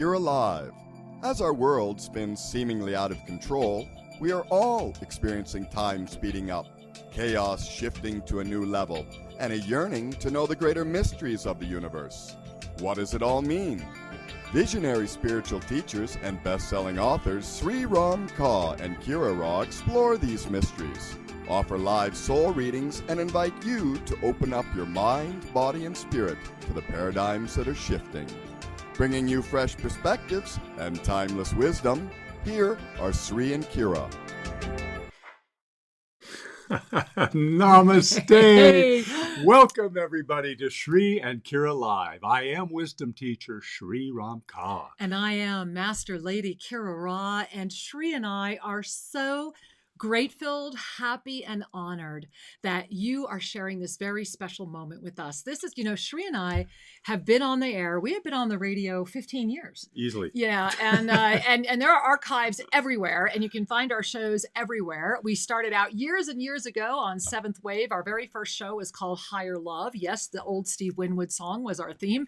You're alive. As our world spins seemingly out of control, we are all experiencing time speeding up, chaos shifting to a new level, and a yearning to know the greater mysteries of the universe. What does it all mean? Visionary spiritual teachers and best-selling authors Sri Ram Kaur and Kira Ra explore these mysteries, offer live soul readings, and invite you to open up your mind, body, and spirit to the paradigms that are shifting. Bringing you fresh perspectives and timeless wisdom, here are Sri and Kira. Namaste. Hey. Welcome everybody to Sri and Kira Live. I am wisdom teacher Sri Ram Kaur. And I am Master Lady Kira Ra. And Sri and I are so grateful, happy, and honored that you are sharing this very special moment with us. This is, Sri and I have been on the air. We have been on the radio 15 years. Easily. Yeah. And and there are archives everywhere, and you can find our shows everywhere. We started out years and years ago on Seventh Wave. Our very first show was called Higher Love. Yes, the old Steve Winwood song was our theme.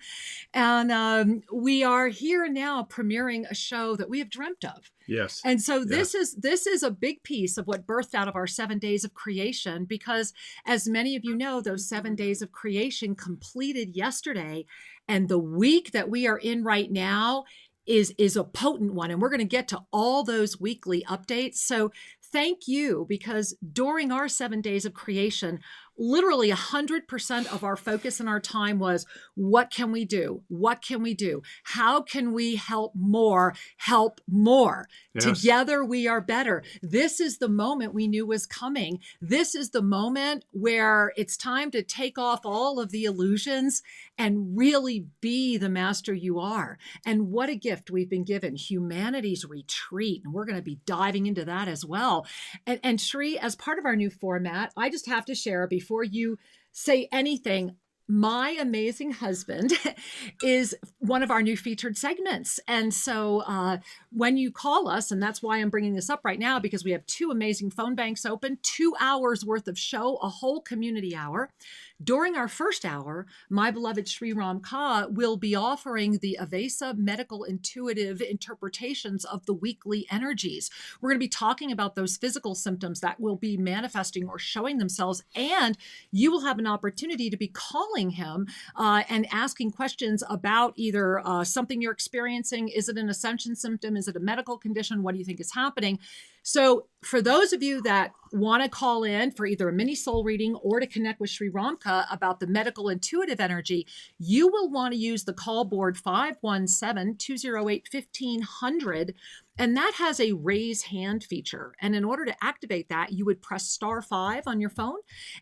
And we are here now premiering a show that we have dreamt of. Yes. And so this is a big piece of what birthed out of our 7 days of creation, because as many of you know, those 7 days of creation completed yesterday, and the week that we are in right now is a potent one. And we're going to get to all those weekly updates. So thank you, because during our 7 days of creation, literally 100% of our focus and our time was, what can we do? What can we do? How can we help more? Help more. Yes. Together we are better. This is the moment we knew was coming. This is the moment where it's time to take off all of the illusions and really be the master you are. And what a gift we've been given, humanity's retreat. And we're going to be diving into that as well. And Sri, as part of our new format, I just have to share before you say anything, my amazing husband is one of our new featured segments. And so when you call us, and that's why I'm bringing this up right now, because we have 2 amazing phone banks open, 2 hours worth of show, a whole community hour. During our first hour, my beloved Sri Ram Kaur will be offering the Avesa medical intuitive interpretations of the weekly energies. We're going to be talking about those physical symptoms that will be manifesting or showing themselves, and you will have an opportunity to be calling him and asking questions about either something you're experiencing. Is it an ascension symptom? Is it a medical condition? What do you think is happening? So for those of you that want to call in for either a mini soul reading or to connect with Sri Ramka about the medical intuitive energy, you will want to use the call board 517-208-1500. And that has a raise hand feature. And in order to activate that, you would press *5 on your phone.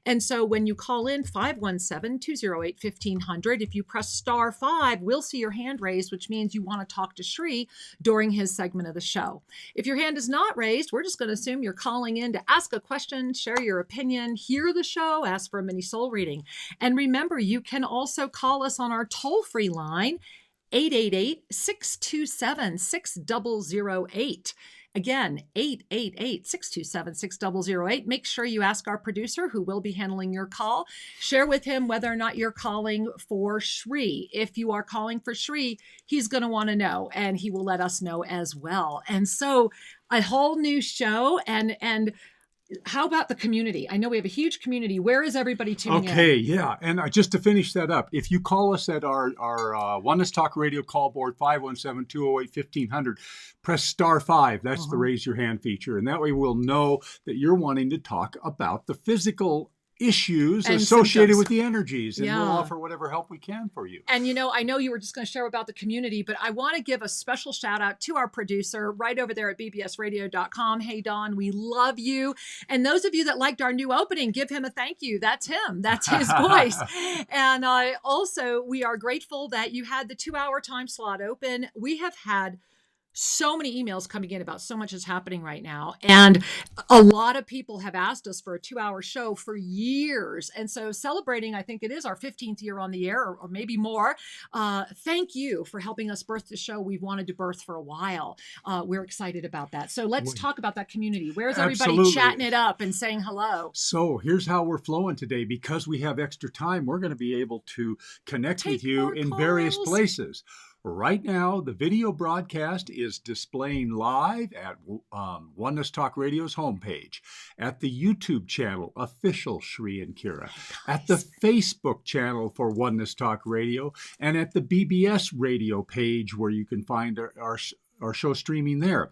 And so when you call in 517-208-1500, if you press *5, we'll see your hand raised, which means you want to talk to Sri during his segment of the show. If your hand is not raised, we're just going to assume you're calling in to ask a question, share your opinion, hear the show, ask for a mini soul reading. And remember, you can also call us on our toll-free line, 888-627-6008. Again, 888-627-6008. Make sure you ask our producer, who will be handling your call. Share with him whether or not you're calling for Sri. If you are calling for Sri, he's going to want to know, and he will let us know as well. And so a whole new show, and how about the community? I know we have a huge community. Where is everybody tuning in? Okay, yeah. And just to finish that up, if you call us at our Oneness Talk Radio call board, 517-208-1500, press *5. That's the raise your hand feature. And that way we'll know that you're wanting to talk about the physical issues and associated with the energies, and we'll offer whatever help we can for you. And I know you were just going to share about the community, but I want to give a special shout out to our producer right over there at bbsradio.com. Hey, Don, we love you. And those of you that liked our new opening, give him a thank you. That's him. That's his voice. And also, we are grateful that you had the 2-hour time slot open. We have had so many emails coming in about so much is happening right now. And a lot of people have asked us for a 2-hour show for years. And so celebrating, I think it is our 15th year on the air, or maybe more. Thank you for helping us birth the show we've wanted to birth for a while. We're excited about that. So let's talk about that community. Where's everybody chatting it up and saying hello? So here's how we're flowing today. Because we have extra time, we're going to be able to connect with you in various places. Right now, the video broadcast is displaying live at Oneness Talk Radio's homepage, at the YouTube channel, Official Shri and Kira, at the Facebook channel for Oneness Talk Radio, and at the BBS radio page where you can find our show streaming there.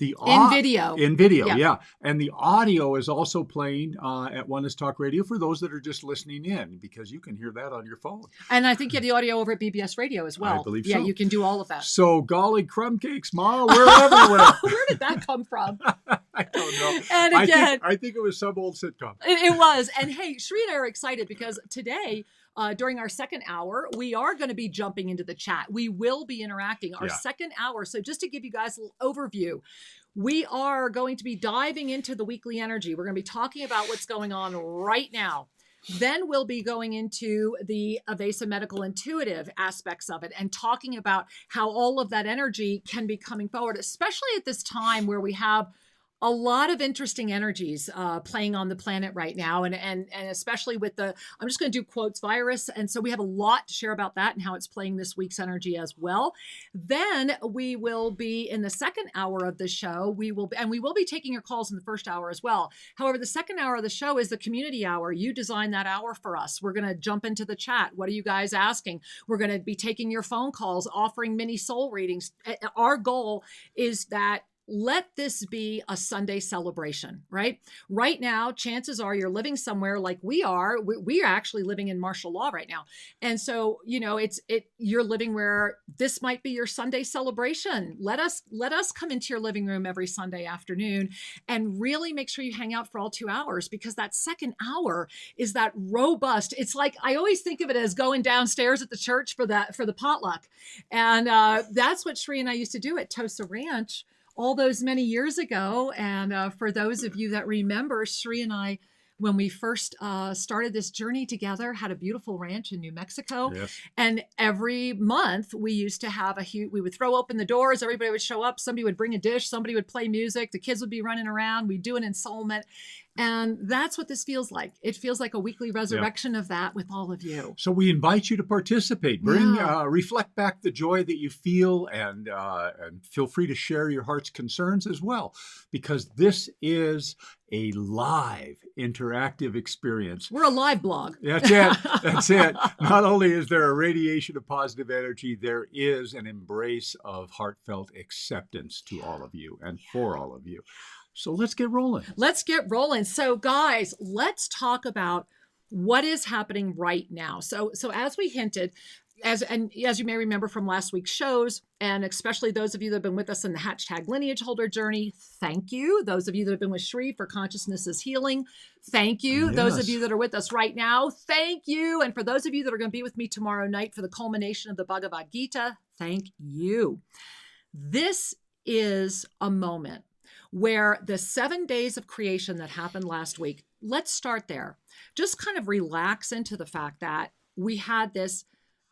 In video. In video, yeah. And the audio is also playing at Oneness Talk Radio for those that are just listening in, because you can hear that on your phone. And I think you have the audio over at BBS Radio as well. I believe so. Yeah, you can do all of that. So, golly crumb cakes, Ma, we're everywhere. Where did that come from? I don't know. And again, I think it was some old sitcom. It was. And hey, Shri and I are excited because today, during our second hour, we are going to be jumping into the chat. We will be interacting our second hour. So just to give you guys a little overview, we are going to be diving into the weekly energy. We're going to be talking about what's going on right now. Then we'll be going into the evasive medical intuitive aspects of it and talking about how all of that energy can be coming forward, especially at this time where we have a lot of interesting energies playing on the planet right now. And especially with the, I'm just going to do quotes virus. And so we have a lot to share about that and how it's playing this week's energy as well. Then we will be in the second hour of the show. We will be taking your calls in the first hour as well. However, the second hour of the show is the community hour. You designed that hour for us. We're going to jump into the chat. What are you guys asking? We're going to be taking your phone calls, offering mini soul readings. Our goal is that let this be a Sunday celebration, right? Right now, chances are you're living somewhere like we are. We are actually living in martial law right now. And so, you're living where this might be your Sunday celebration. Let us come into your living room every Sunday afternoon and really make sure you hang out for all 2 hours, because that second hour is that robust. It's like, I always think of it as going downstairs at the church for the potluck. And that's what Shri and I used to do at Tosa Ranch all those many years ago. And for those of you that remember, Shri and I, when we first started this journey together, had a beautiful ranch in New Mexico. Yes. And every month we used to have we would throw open the doors, everybody would show up, somebody would bring a dish, somebody would play music, the kids would be running around, we'd do an ensoulment. And that's what this feels like. It feels like a weekly resurrection of that with all of you. So we invite you to participate. Reflect back the joy that you feel, and feel free to share your heart's concerns as well, because this is a live interactive experience. We're a live blog. That's it. That's it. Not only is there a radiation of positive energy, there is an embrace of heartfelt acceptance to all of you and for all of you. So let's get rolling. Let's get rolling. So guys, let's talk about what is happening right now. So as we hinted, as you may remember from last week's shows, and especially those of you that have been with us in the hashtag lineage holder journey, thank you. Those of you that have been with Shri for Consciousness is Healing, thank you. Yes. Those of you that are with us right now, thank you. And for those of you that are going to be with me tomorrow night for the culmination of the Bhagavad Gita, thank you. This is a moment where the 7 days of creation that happened last week, let's start there. Just kind of relax into the fact that we had this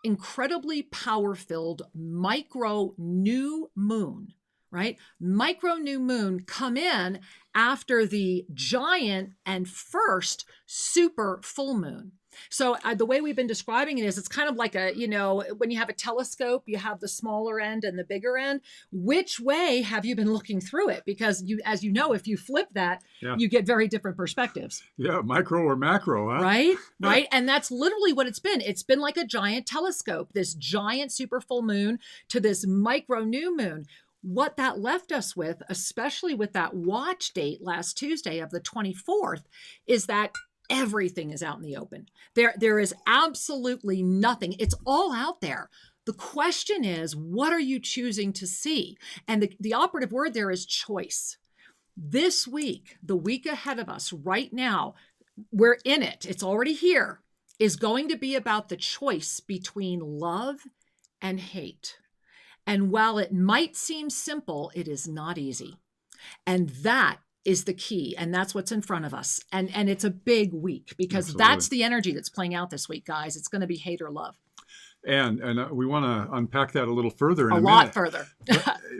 incredibly power-filled micro new moon, right? Micro new moon come in after the giant and first super full moon. So the way we've been describing it is, it's kind of like when you have a telescope, you have the smaller end and the bigger end. Which way have you been looking through it? Because as you know, if you flip that, you get very different perspectives. Yeah, micro or macro, huh? Right, right. And that's literally what it's been. It's been like a giant telescope, this giant super full moon to this micro new moon. What that left us with, especially with that watch date last Tuesday of the 24th, is that everything is out in the open. There is absolutely nothing. It's all out there. The question is, what are you choosing to see? And the operative word there is choice. This week, the week ahead of us right now, we're in it. It's already here, is going to be about the choice between love and hate. And while it might seem simple, it is not easy. And that is the key. And that's what's in front of us. And it's a big week, because that's the energy that's playing out this week, guys. It's going to be hate or love. And we want to unpack that a little further in a lot minute. Further.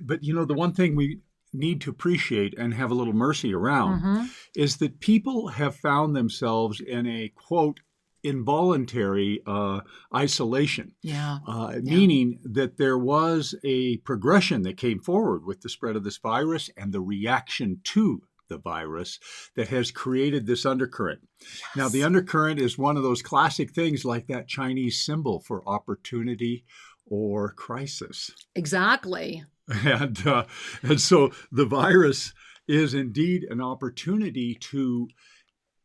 but the one thing we need to appreciate and have a little mercy around is that people have found themselves in a, quote, involuntary isolation, Yeah. meaning that there was a progression that came forward with the spread of this virus and the reaction to the virus that has created this undercurrent. Yes. Now, the undercurrent is one of those classic things like that Chinese symbol for opportunity or crisis. Exactly. And so the virus is indeed an opportunity to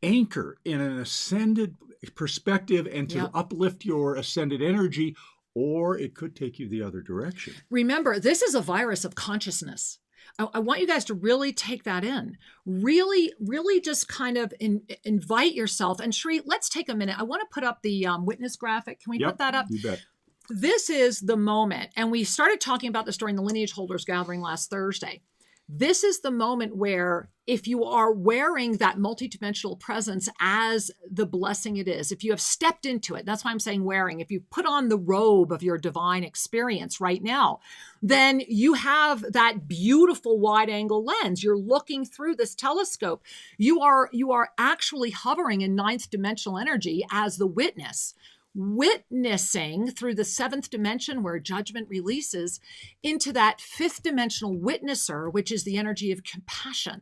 anchor in an ascended perspective and to uplift your ascended energy, or it could take you the other direction. Remember, this is a virus of consciousness. I want you guys to really take that in. Really, really just kind of invite yourself. And Sri, let's take a minute. I want to put up the witness graphic. Can we put that up? You bet. This is the moment. And we started talking about this during the Lineage Holders Gathering last Thursday. This is the moment where if you are wearing that multidimensional presence as the blessing it is, if you have stepped into it, that's why I'm saying wearing, if you put on the robe of your divine experience right now, then you have that beautiful wide angle lens. You're looking through this telescope. You are actually hovering in ninth dimensional energy as the witness, witnessing through the seventh dimension where judgment releases into that fifth dimensional witnesser, which is the energy of compassion.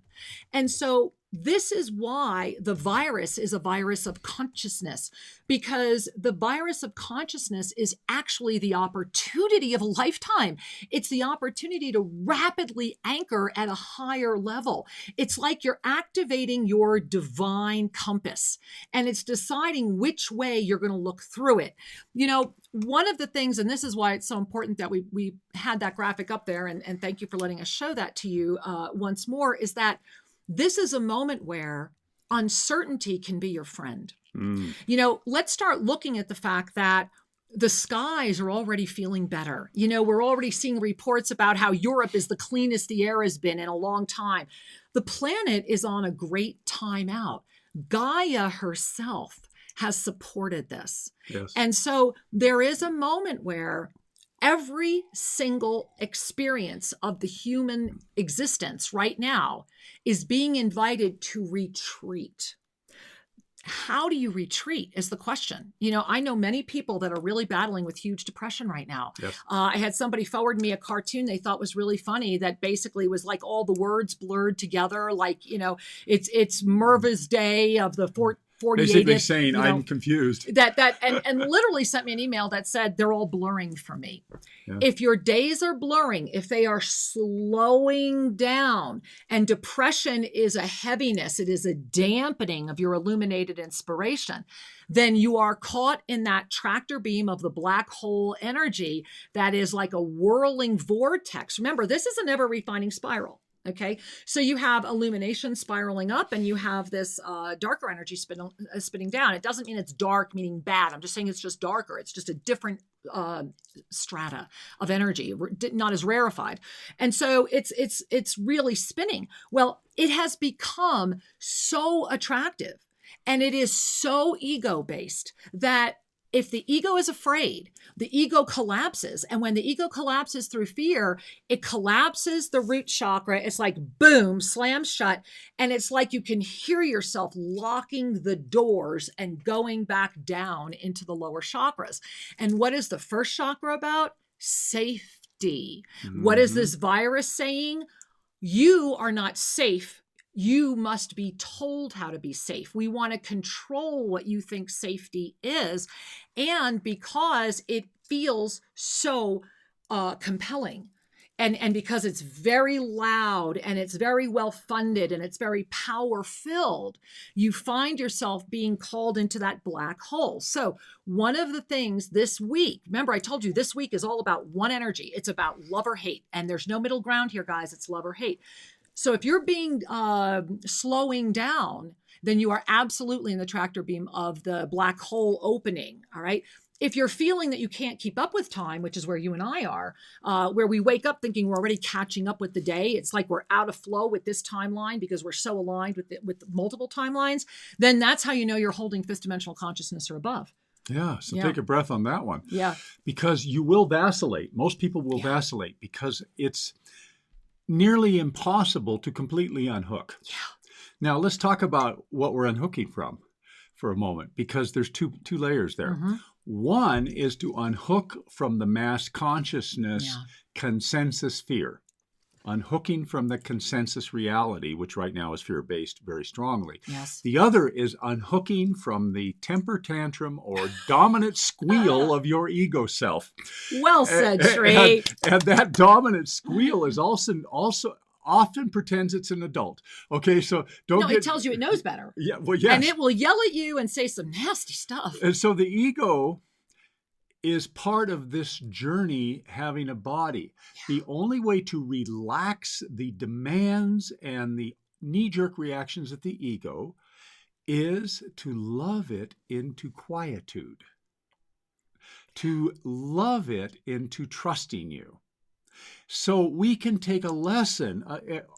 And so this is why the virus is a virus of consciousness, because the virus of consciousness is actually the opportunity of a lifetime. It's the opportunity to rapidly anchor at a higher level. It's like you're activating your divine compass, and it's deciding which way you're going to look through it. You know, one of the things, and this is why it's so important that we had that graphic up there, and thank you for letting us show that to you once more, is that this is a moment where uncertainty can be your friend. You know, let's start looking at the fact that the skies are already feeling better. You know, we're already seeing reports about how Europe is the cleanest the air has been in a long time. The planet is on a great time out. Gaia herself has supported this. Yes. And so there is a moment where every single experience of the human existence right now is being invited to retreat. How do you retreat is the question. You know, I know many people that are really battling with huge depression right now. Yes. I had somebody forward me a cartoon they thought was really funny that basically was like all the words blurred together. Like, you know, it's Merva's Day of the 48th. Basically saying, you know, I'm confused. And literally sent me an email that said, they're all blurring for me. Yeah. If your days are blurring, if they are slowing down, and depression is a heaviness, it is a dampening of your illuminated inspiration, then you are caught in that tractor beam of the black hole energy that is like a whirling vortex. Remember, this is an ever refining spiral. Okay, so you have illumination spiraling up, and you have this darker energy spinning down. It doesn't mean it's dark, meaning bad. I'm just saying it's just darker. It's just a different strata of energy, not as rarefied. And so it's really spinning. Well, it has become so attractive, and it is so ego-based that if the ego is afraid, the ego collapses. And when the ego collapses through fear, it collapses the root chakra. It's like, boom, slams shut. And it's like you can hear yourself locking the doors and going back down into the lower chakras. And what is the first chakra about? Safety. Mm-hmm. What is this virus saying? You are not safe. You must be told how to be safe. We want to control what you think safety is. And because it feels so compelling, and because it's very loud and it's very well funded and it's very power filled, you find yourself being called into that black hole. So one of the things this week, remember I told you this week is all about one energy. It's about love or hate. And there's no middle ground here, guys. It's love or hate. So if you're being slowing down, then you are absolutely in the tractor beam of the black hole opening. All right. If you're feeling that you can't keep up with time, which is where you and I are, where we wake up thinking we're already catching up with the day, it's like we're out of flow with this timeline because we're so aligned with multiple timelines, then that's how you know you're holding fifth dimensional consciousness or above. Yeah. So take a breath on that one. Yeah. Because you will vacillate. Most people will vacillate because it's nearly impossible to completely unhook. Yeah. Now let's talk about what we're unhooking from. for a moment, because there's two layers there. Mm-hmm. One is to unhook from the mass consciousness consensus fear. Unhooking from the consensus reality, which right now is fear-based very strongly. Yes. The other is unhooking from the temper tantrum or dominant squeal of your ego self. Well said, Sri. And that dominant squeal is also often pretends it's an adult. Okay, so it tells you it knows better. Yeah, well, yes. And it will yell at you and say some nasty stuff. And so the ego is part of this journey having a body. Yeah. The only way to relax the demands and the knee-jerk reactions of the ego is to love it into quietude, to love it into trusting you. So we can take a lesson,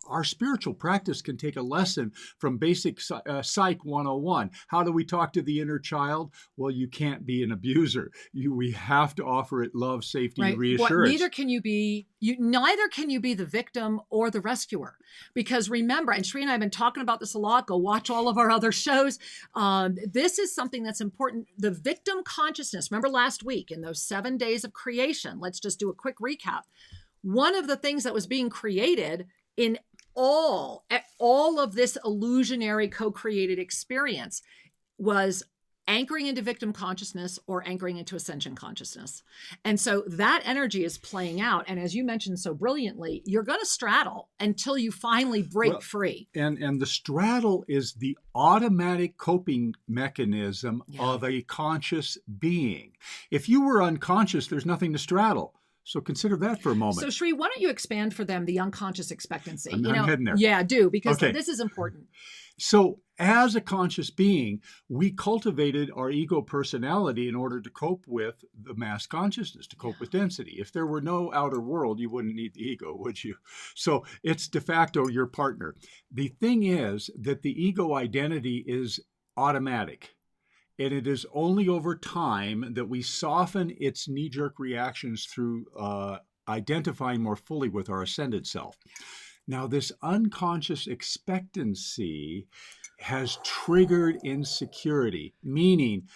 our spiritual practice can take a lesson from basic Psych 101. How do we talk to the inner child? Well, you can't be an abuser. We have to offer it love, safety, and reassurance. Neither can you be the victim or the rescuer. Because remember, and Sri and I have been talking about this a lot, go watch all of our other shows. This is something that's important. The victim consciousness, remember last week in those 7 days of creation, let's just do a quick recap. One of the things that was being created in all of this illusionary co-created experience was anchoring into victim consciousness or anchoring into ascension consciousness. And so that energy is playing out. And as you mentioned so brilliantly, you're going to straddle until you finally break free. And the straddle is the automatic coping mechanism of a conscious being. If you were unconscious, there's nothing to straddle. So consider that for a moment. So Sri, why don't you expand for them the unconscious expectancy? I'm heading there. Yeah, do, because this is important. So as a conscious being, we cultivated our ego personality in order to cope with the mass consciousness, to cope with density. If there were no outer world, you wouldn't need the ego, would you? So it's de facto your partner. The thing is that the ego identity is automatic. And it is only over time that we soften its knee-jerk reactions through identifying more fully with our ascended self. Now, this unconscious expectancy has triggered insecurity, meaning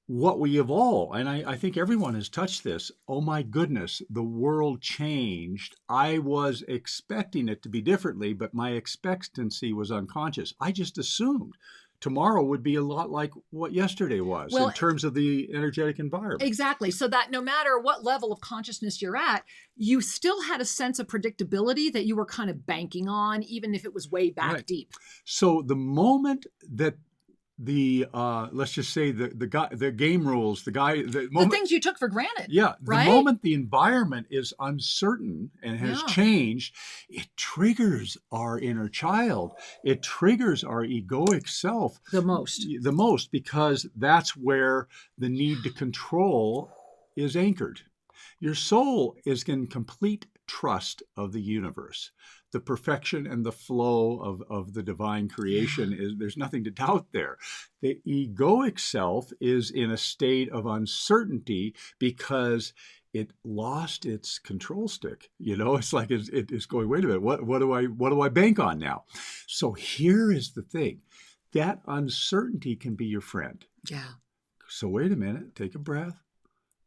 what we have all, and I think everyone has touched this, oh my goodness, the world changed. I was expecting it to be differently, but my expectancy was unconscious. I just assumed tomorrow would be a lot like what yesterday was in terms of the energetic environment. Exactly. So that no matter what level of consciousness you're at, you still had a sense of predictability that you were kind of banking on, even if it was way back deep. So the moment that the let's just say the game rules, the things you took for granted. Yeah, the moment the environment is uncertain and has changed, it triggers our inner child. It triggers our egoic self the most, because that's where the need to control is anchored. Your soul is in complete trust of the universe. The perfection and the flow of the divine creation there's nothing to doubt there. The egoic self is in a state of uncertainty because it lost its control stick. It's like it's going, wait a minute, what do I bank on now? So here is the thing. That uncertainty can be your friend. Yeah. So wait a minute, take a breath.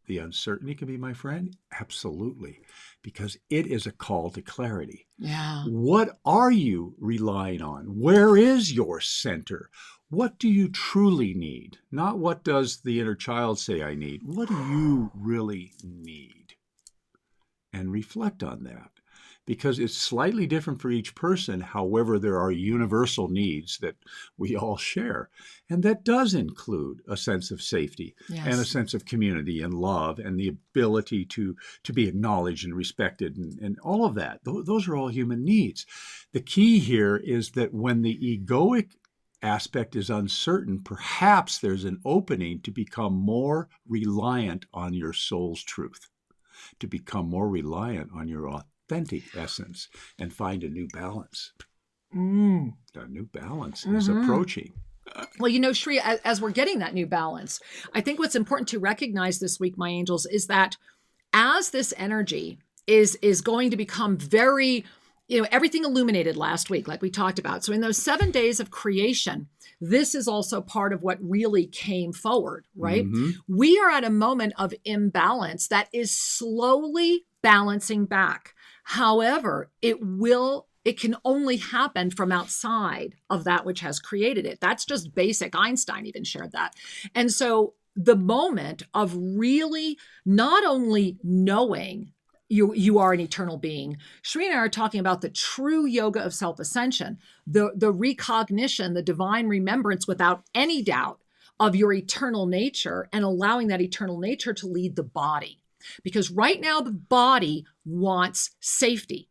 The uncertainty can be my friend? Absolutely. Because it is a call to clarity. Yeah. What are you relying on? Where is your center? What do you truly need? Not what does the inner child say I need. What do you really need? And reflect on that. Because it's slightly different for each person. However, there are universal needs that we all share. And that does include a sense of safety and a sense of community and love and the ability to be acknowledged and respected and all of that. Those are all human needs. The key here is that when the egoic aspect is uncertain, perhaps there's an opening to become more reliant on your soul's truth, to become more reliant on your authentic essence and find a new balance. A new balance is approaching. Well, Sri, as we're getting that new balance, I think what's important to recognize this week, my angels, is that as this energy is going to become very everything illuminated last week, like we talked about. So in those 7 days of creation, this is also part of what really came forward, right? Mm-hmm. We are at a moment of imbalance that is slowly balancing back. However, it can only happen from outside of that which has created it. That's just basic. Einstein even shared that. And so the moment of really not only knowing you are an eternal being. Sri and I are talking about the true yoga of self-ascension, the recognition, the divine remembrance without any doubt of your eternal nature, and allowing that eternal nature to lead the body. Because right now the body wants safety.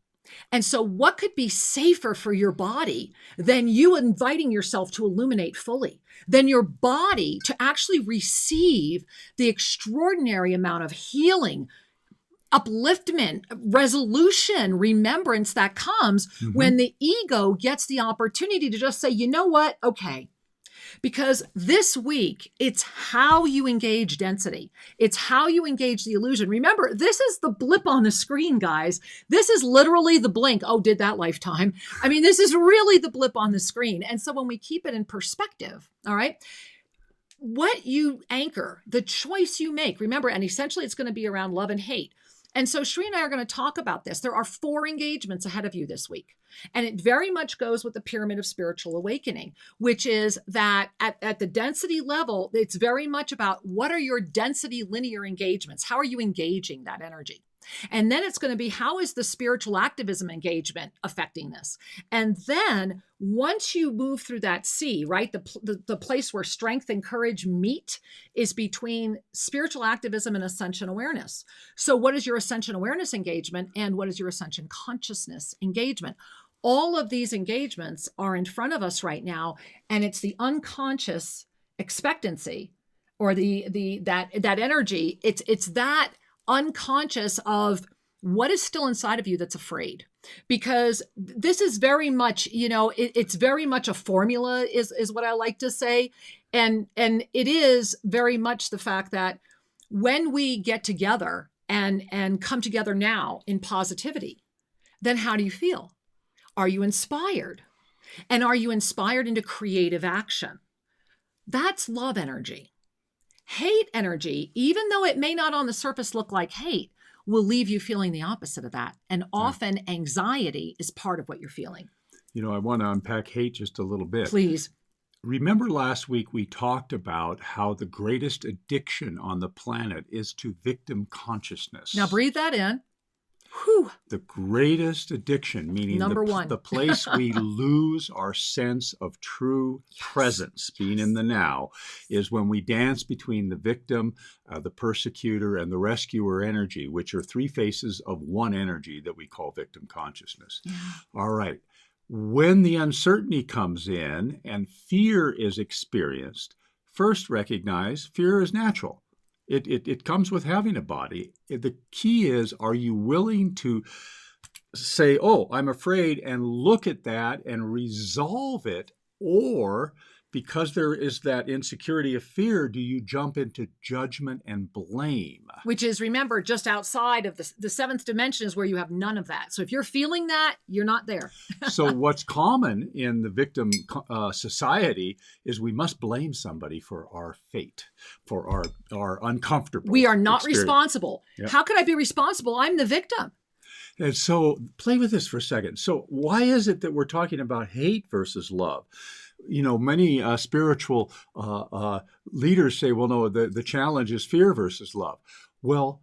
And so what could be safer for your body than you inviting yourself to illuminate fully, than your body to actually receive the extraordinary amount of healing, upliftment, resolution, remembrance that comes when the ego gets the opportunity to just say, you know what? Okay. Because this week, it's how you engage density. It's how you engage the illusion. Remember, this is the blip on the screen, guys. This is literally the blink. Oh, did that lifetime? I mean, this is really the blip on the screen. And so when we keep it in perspective, all right, what you anchor, the choice you make, remember, and essentially it's going to be around love and hate. And so Sri and I are going to talk about this. There are 4 engagements ahead of you this week. And it very much goes with the pyramid of spiritual awakening, which is that at the density level, it's very much about what are your density linear engagements? How are you engaging that energy? And then it's going to be, how is the spiritual activism engagement affecting this? And then once you move through that C, right, the place where strength and courage meet is between spiritual activism and ascension awareness. So what is your ascension awareness engagement and what is your ascension consciousness engagement? All of these engagements are in front of us right now, and it's the unconscious expectancy, or that energy. It's that unconscious of what is still inside of you that's afraid. Because this is very much, it's very much a formula is what I like to say. And it is very much the fact that when we get together and come together now in positivity, then how do you feel? Are you inspired? And are you inspired into creative action? That's love energy. Hate energy, even though it may not on the surface look like hate, will leave you feeling the opposite of that. And often anxiety is part of what you're feeling. I want to unpack hate just a little bit. Please. Remember last week we talked about how the greatest addiction on the planet is to victim consciousness. Now breathe that in. Whew. The greatest addiction, meaning Number one. The place we lose our sense of true presence, being in the now, is when we dance between the victim, the persecutor, and the rescuer energy, which are 3 faces of one energy that we call victim consciousness. Yeah. All right. When the uncertainty comes in and fear is experienced, first recognize fear is natural. It comes with having a body. The key is, are you willing to say, oh, I'm afraid, and look at that and resolve it? Or because there is that insecurity of fear, do you jump into judgment and blame? Which is, remember, just outside of the 7th dimension is where you have none of that. So if you're feeling that, you're not there. So what's common in the victim society is we must blame somebody for our fate, for our uncomfortable We are not experience. Responsible. Yep. How could I be responsible? I'm the victim. And so play with this for a second. So why is it that we're talking about hate versus love? Many spiritual leaders say, well, no, the challenge is fear versus love. Well,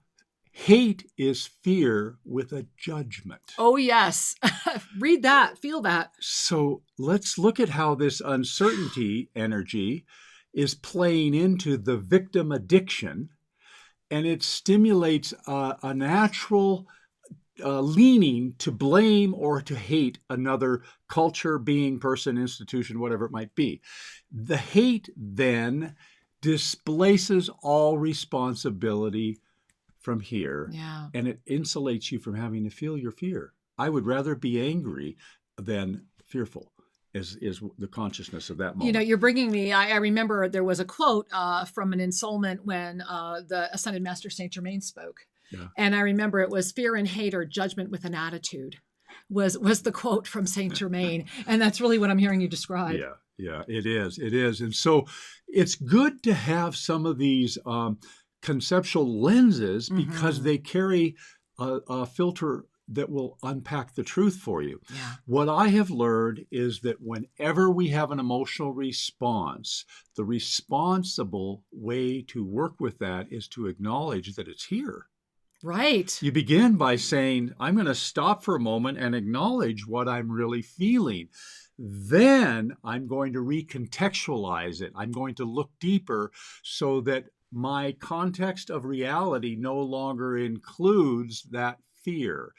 hate is fear with a judgment. Oh, yes. Read that. Feel that. So let's look at how this uncertainty energy is playing into the victim addiction, and it stimulates a natural leaning to blame or to hate another culture, being, person, institution, whatever it might be. The hate then displaces all responsibility from here, and it insulates you from having to feel your fear. I would rather be angry than fearful. Is the consciousness of that moment. You're bringing me, I remember there was a quote from an ensoulment when the Ascended Master Saint Germain spoke. Yeah. And I remember it was, fear and hate are judgment with an attitude. was the quote from Saint Germain. And that's really what I'm hearing you describe. Yeah, it is. It is. And so it's good to have some of these conceptual lenses because they carry a filter that will unpack the truth for you. Yeah. What I have learned is that whenever we have an emotional response, the responsible way to work with that is to acknowledge that it's here. Right. You begin by saying, I'm going to stop for a moment and acknowledge what I'm really feeling. Then I'm going to recontextualize it. I'm going to look deeper so that my context of reality no longer includes that fear.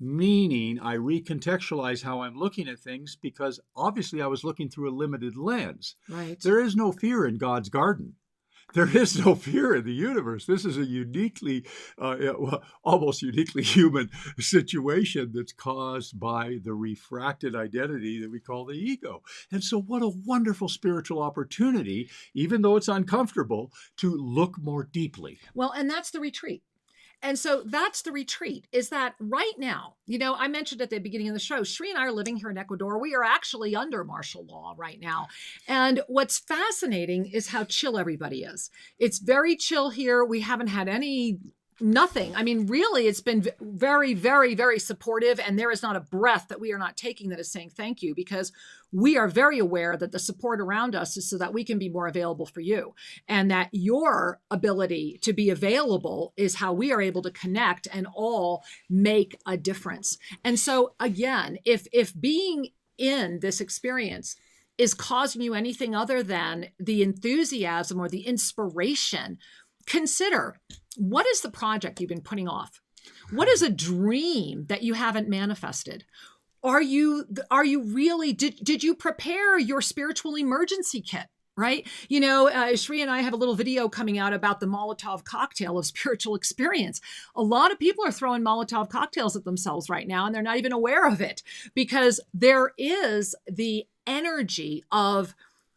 Meaning I recontextualize how I'm looking at things because obviously I was looking through a limited lens. Right. There is no fear in God's garden. There is no fear in the universe. This is a uniquely, almost uniquely human situation that's caused by the refracted identity that we call the ego. And so what a wonderful spiritual opportunity, even though it's uncomfortable, to look more deeply. Well, and that's the retreat. And so that's the retreat, is that right now, I mentioned at the beginning of the show, Shri and I are living here in Ecuador. We are actually under martial law right now. And what's fascinating is how chill everybody is. It's very chill here. We haven't had nothing. I mean, really, it's been very, very, very supportive. And there is not a breath that we are not taking that is saying thank you, because we are very aware that the support around us is so that we can be more available for you. And that your ability to be available is how we are able to connect and all make a difference. And so again, if being in this experience is causing you anything other than the enthusiasm or the inspiration, consider, what is the project you've been putting off? What is a dream that you haven't manifested? Are you really, did you prepare your spiritual emergency kit? Right? Shri and I have a little video coming out about the Molotov cocktail of spiritual experience. A lot of people are throwing Molotov cocktails at themselves right now, and they're not even aware of it, because there is the energy of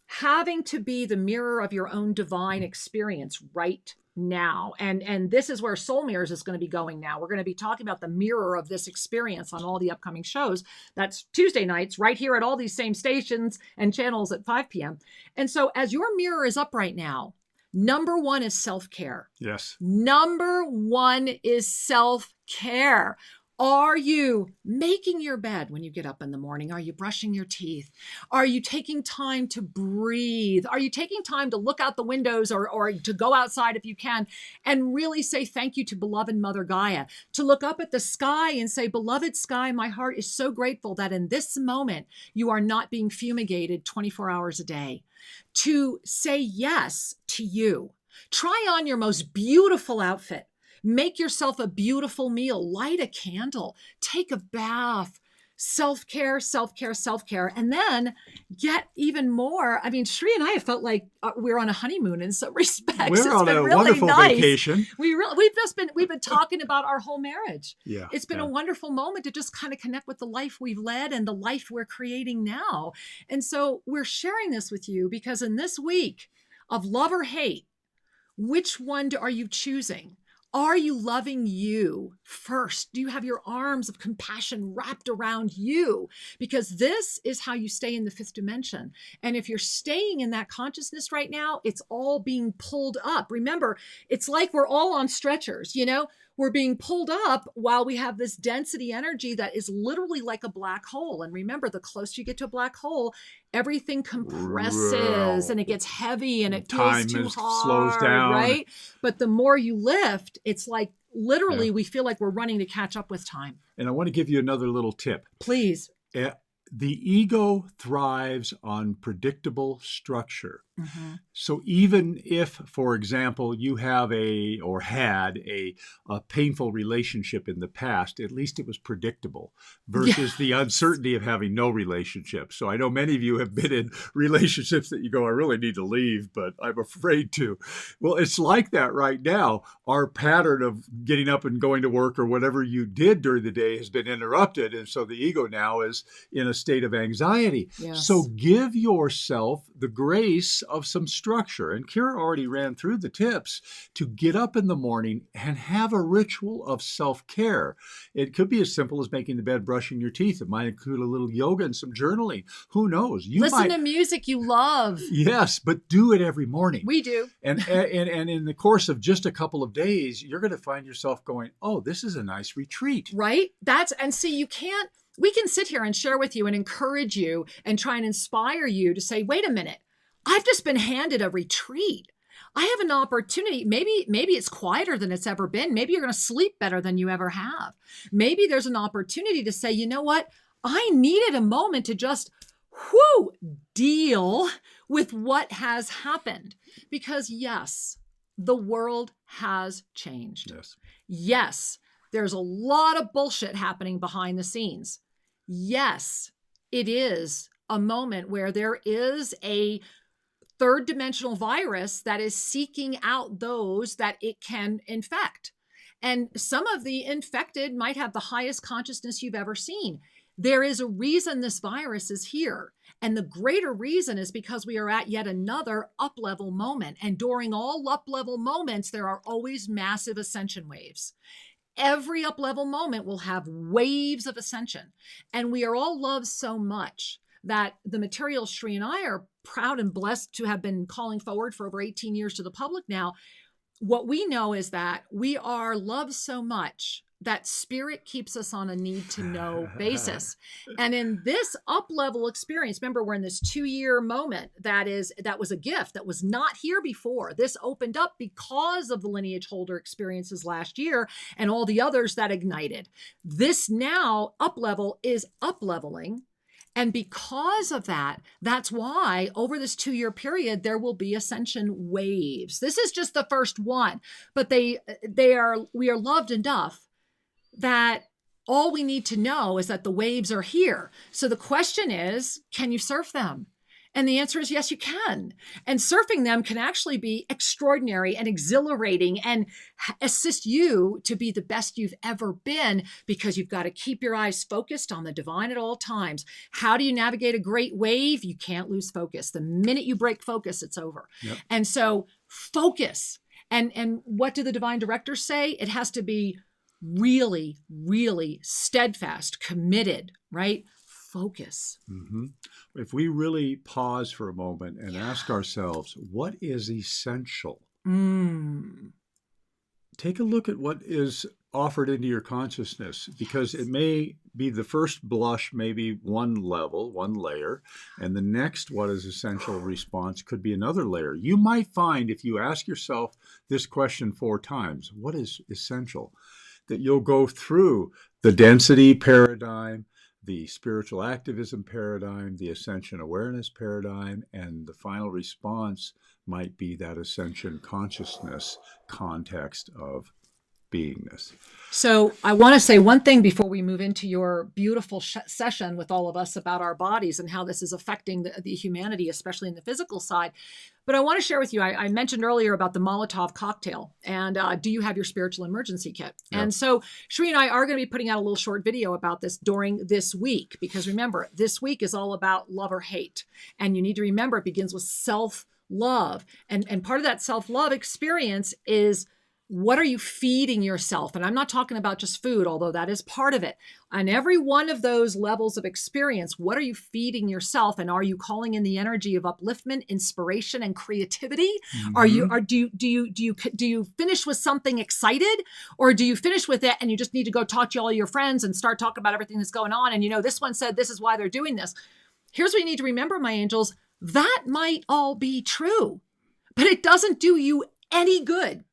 having to be the mirror of your own divine experience right now. And this is where Soul Mirrors is going to be going now. We're going to be talking about the mirror of this experience on all the upcoming shows. That's Tuesday nights right here at all these same stations and channels at 5 p.m. And so as your mirror is up right now, number one is self-care. Yes. Number one is self-care. Are you making your bed when you get up in the morning? Are you brushing your teeth? Are you taking time to breathe? Are you taking time to look out the windows or to go outside if you can and really say thank you to beloved Mother Gaia? To look up at the sky and say, beloved sky, my heart is so grateful that in this moment you are not being fumigated 24 hours a day. To say yes to you. Try on your most beautiful outfit. Make yourself a beautiful meal, light a candle, take a bath, self-care, self-care, self-care, and then get even more. I mean, Shri and I have felt like we're on a honeymoon in some respects. We're on a really wonderful nice. Vacation. We've been talking about our whole marriage. Yeah, it's been a wonderful moment to just kind of connect with the life we've led and the life we're creating now. And so we're sharing this with you because in this week of love or hate, which one are you choosing? Are you loving you first? Do you have your arms of compassion wrapped around you? Because this is how you stay in the fifth dimension. And if you're staying in that consciousness right now, it's all being pulled up. Remember, it's like we're all on stretchers, We're being pulled up while we have this density energy that is literally like a black hole. And remember, the closer you get to a black hole, everything compresses and it gets heavy and it feels too hard, slows down. Right? But the more you lift, it's like literally we feel like we're running to catch up with time. And I want to give you another little tip. Please. The ego thrives on predictable structure. Mm-hmm. So even if, for example, you have had a painful relationship in the past, at least it was predictable versus the uncertainty of having no relationship. So I know many of you have been in relationships that you go, I really need to leave, but I'm afraid to. Well, it's like that right now. Our pattern of getting up and going to work or whatever you did during the day has been interrupted. And so the ego now is in a state of anxiety. Yes. So give yourself the grace of some structure. And Kira already ran through the tips to get up in the morning and have a ritual of self-care. It could be as simple as making the bed, brushing your teeth. It might include a little yoga and some journaling. Who knows? Listen to music you love. Yes, but do it every morning. We do. And in the course of just a couple of days, you're going to find yourself going, oh, this is a nice retreat. Right? We can sit here and share with you and encourage you and try and inspire you to say, wait a minute, I've just been handed a retreat. I have an opportunity. Maybe it's quieter than it's ever been. Maybe you're going to sleep better than you ever have. Maybe there's an opportunity to say, you know what? I needed a moment to just deal with what has happened. Because yes, the world has changed. Yes, there's a lot of bullshit happening behind the scenes. Yes, it is a moment where there is a third dimensional virus that is seeking out those that it can infect. And some of the infected might have the highest consciousness you've ever seen. There is a reason this virus is here. And the greater reason is because we are at yet another up-level moment. And during all up-level moments, there are always massive ascension waves. Every up-level moment will have waves of ascension. And we are all loved so much that the material Shri and I are proud and blessed to have been calling forward for over 18 years to the public now. What we know is that we are loved so much that spirit keeps us on a need to know basis. And in this up-level experience, remember, we're in this 2-year moment that was a gift that was not here before. This opened up because of the lineage holder experiences last year and all the others that ignited. This now up-level is up-leveling. And because of that, that's why over this 2-year period, there will be ascension waves. This is just the first one, but we are loved enough that all we need to know is that the waves are here. So the question is, can you surf them? And the answer is yes, you can. And surfing them can actually be extraordinary and exhilarating and assist you to be the best you've ever been, because you've got to keep your eyes focused on the divine at all times. How do you navigate a great wave? You can't lose focus. The minute you break focus, it's over. Yep. And so focus. And what do the divine directors say? It has to be really, really steadfast, committed, right? Focus. Mm-hmm. If we really pause for a moment and ask ourselves, what is essential? Take a look at what is offered into your consciousness, because it may be the first blush, maybe one level, one layer, and the next what is essential response could be another layer. You might find, if you ask yourself this question 4 times, what is essential, that you'll go through the density paradigm, the spiritual activism paradigm, the Ascension Awareness paradigm, and the final response might be that Ascension Consciousness context of beingness. So I want to say one thing before we move into your beautiful session with all of us about our bodies and how this is affecting the humanity, especially in the physical side. But I want to share with you, I mentioned earlier about the Molotov cocktail and do you have your spiritual emergency kit? Yep. And so Shri and I are going to be putting out a little short video about this during this week, because remember, this week is all about love or hate. And you need to remember it begins with self-love. And part of that self-love experience is, what are you feeding yourself? And I'm not talking about just food, although that is part of it. On every one of those levels of experience, what are you feeding yourself? And are you calling in the energy of upliftment, inspiration, and creativity? Mm-hmm. Do you finish with something excited, or do you finish with it and you just need to go talk to all your friends and start talking about everything that's going on? And this one said this is why they're doing this. Here's what you need to remember, my angels. That might all be true, but it doesn't do you any good.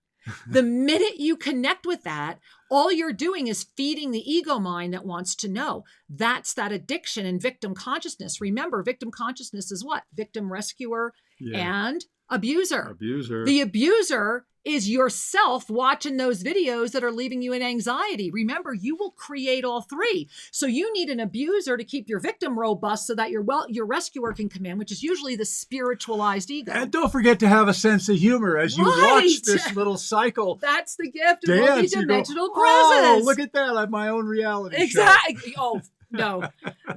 The minute you connect with that, all you're doing is feeding the ego mind that wants to know. That's that addiction and victim consciousness. Remember, victim consciousness is what? Victim, rescuer, and abuser. The abuser is yourself watching those videos that are leaving you in anxiety. Remember, you will create all 3. So you need an abuser to keep your victim robust so that your rescuer can come in, which is usually the spiritualized ego. And don't forget to have a sense of humor as you watch this little cycle. That's the gift of multidimensional presence. Oh, look at that. I have my own reality show. Exactly. Oh, no.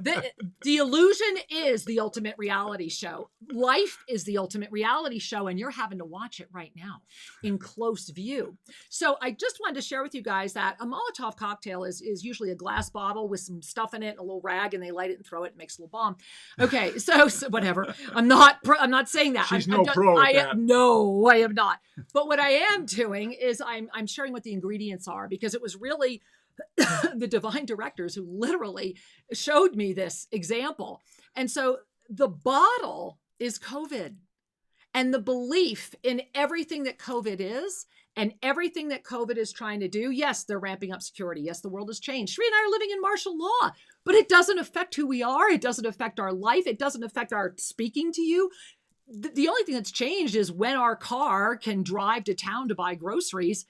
The illusion is the ultimate reality show. life is the ultimate reality show, and you're having to watch it right now in close view. So I just wanted to share with you guys that a Molotov cocktail is usually a glass bottle with some stuff in it, a little rag, and they light it and throw it and makes a little bomb. Okay, so whatever. I'm not saying that. She's no pro at that. No, I am not. But what I am doing is I'm sharing what the ingredients are, because it was really the divine directors who literally showed me this example. And so the bottle is COVID, and the belief in everything that COVID is and everything that COVID is trying to do. Yes, they're ramping up security. Yes, the world has changed. Sri and I are living in martial law, but it doesn't affect who we are. It doesn't affect our life. It doesn't affect our speaking to you. The only thing that's changed is when our car can drive to town to buy groceries.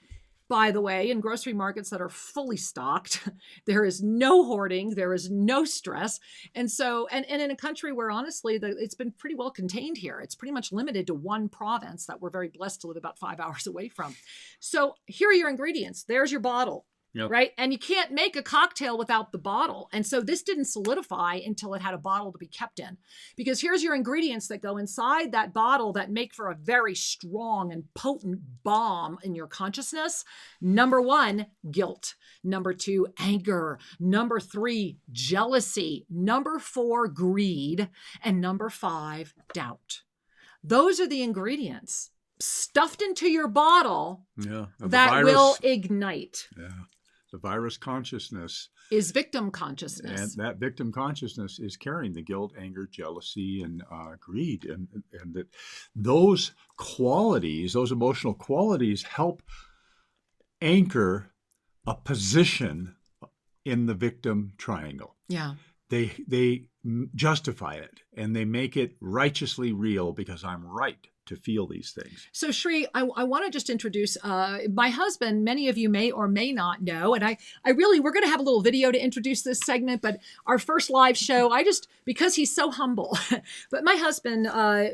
By the way, in grocery markets that are fully stocked, there is no hoarding, there is no stress. And so, and in a country where honestly, it's been pretty well contained here. It's pretty much limited to one province that we're very blessed to live about 5 hours away from. So here are your ingredients. There's your bottle. Yep. Right. And you can't make a cocktail without the bottle. And so this didn't solidify until it had a bottle to be kept in, because here's your ingredients that go inside that bottle that make for a very strong and potent bomb in your consciousness. Number 1, guilt. Number 2, anger. Number 3, jealousy. Number 4, greed. And number 5, doubt. Those are the ingredients stuffed into your bottle that will ignite. Yeah. The virus consciousness is victim consciousness. And that victim consciousness is carrying the guilt, anger, jealousy, and greed. And that those qualities, those emotional qualities, help anchor a position in the victim triangle. Yeah. They justify it, and they make it righteously real because I'm right to feel these things. So Shri, I want to just introduce my husband. Many of you may or may not know, and I really, we're going to have a little video to introduce this segment, but our first live show, because he's so humble, but my husband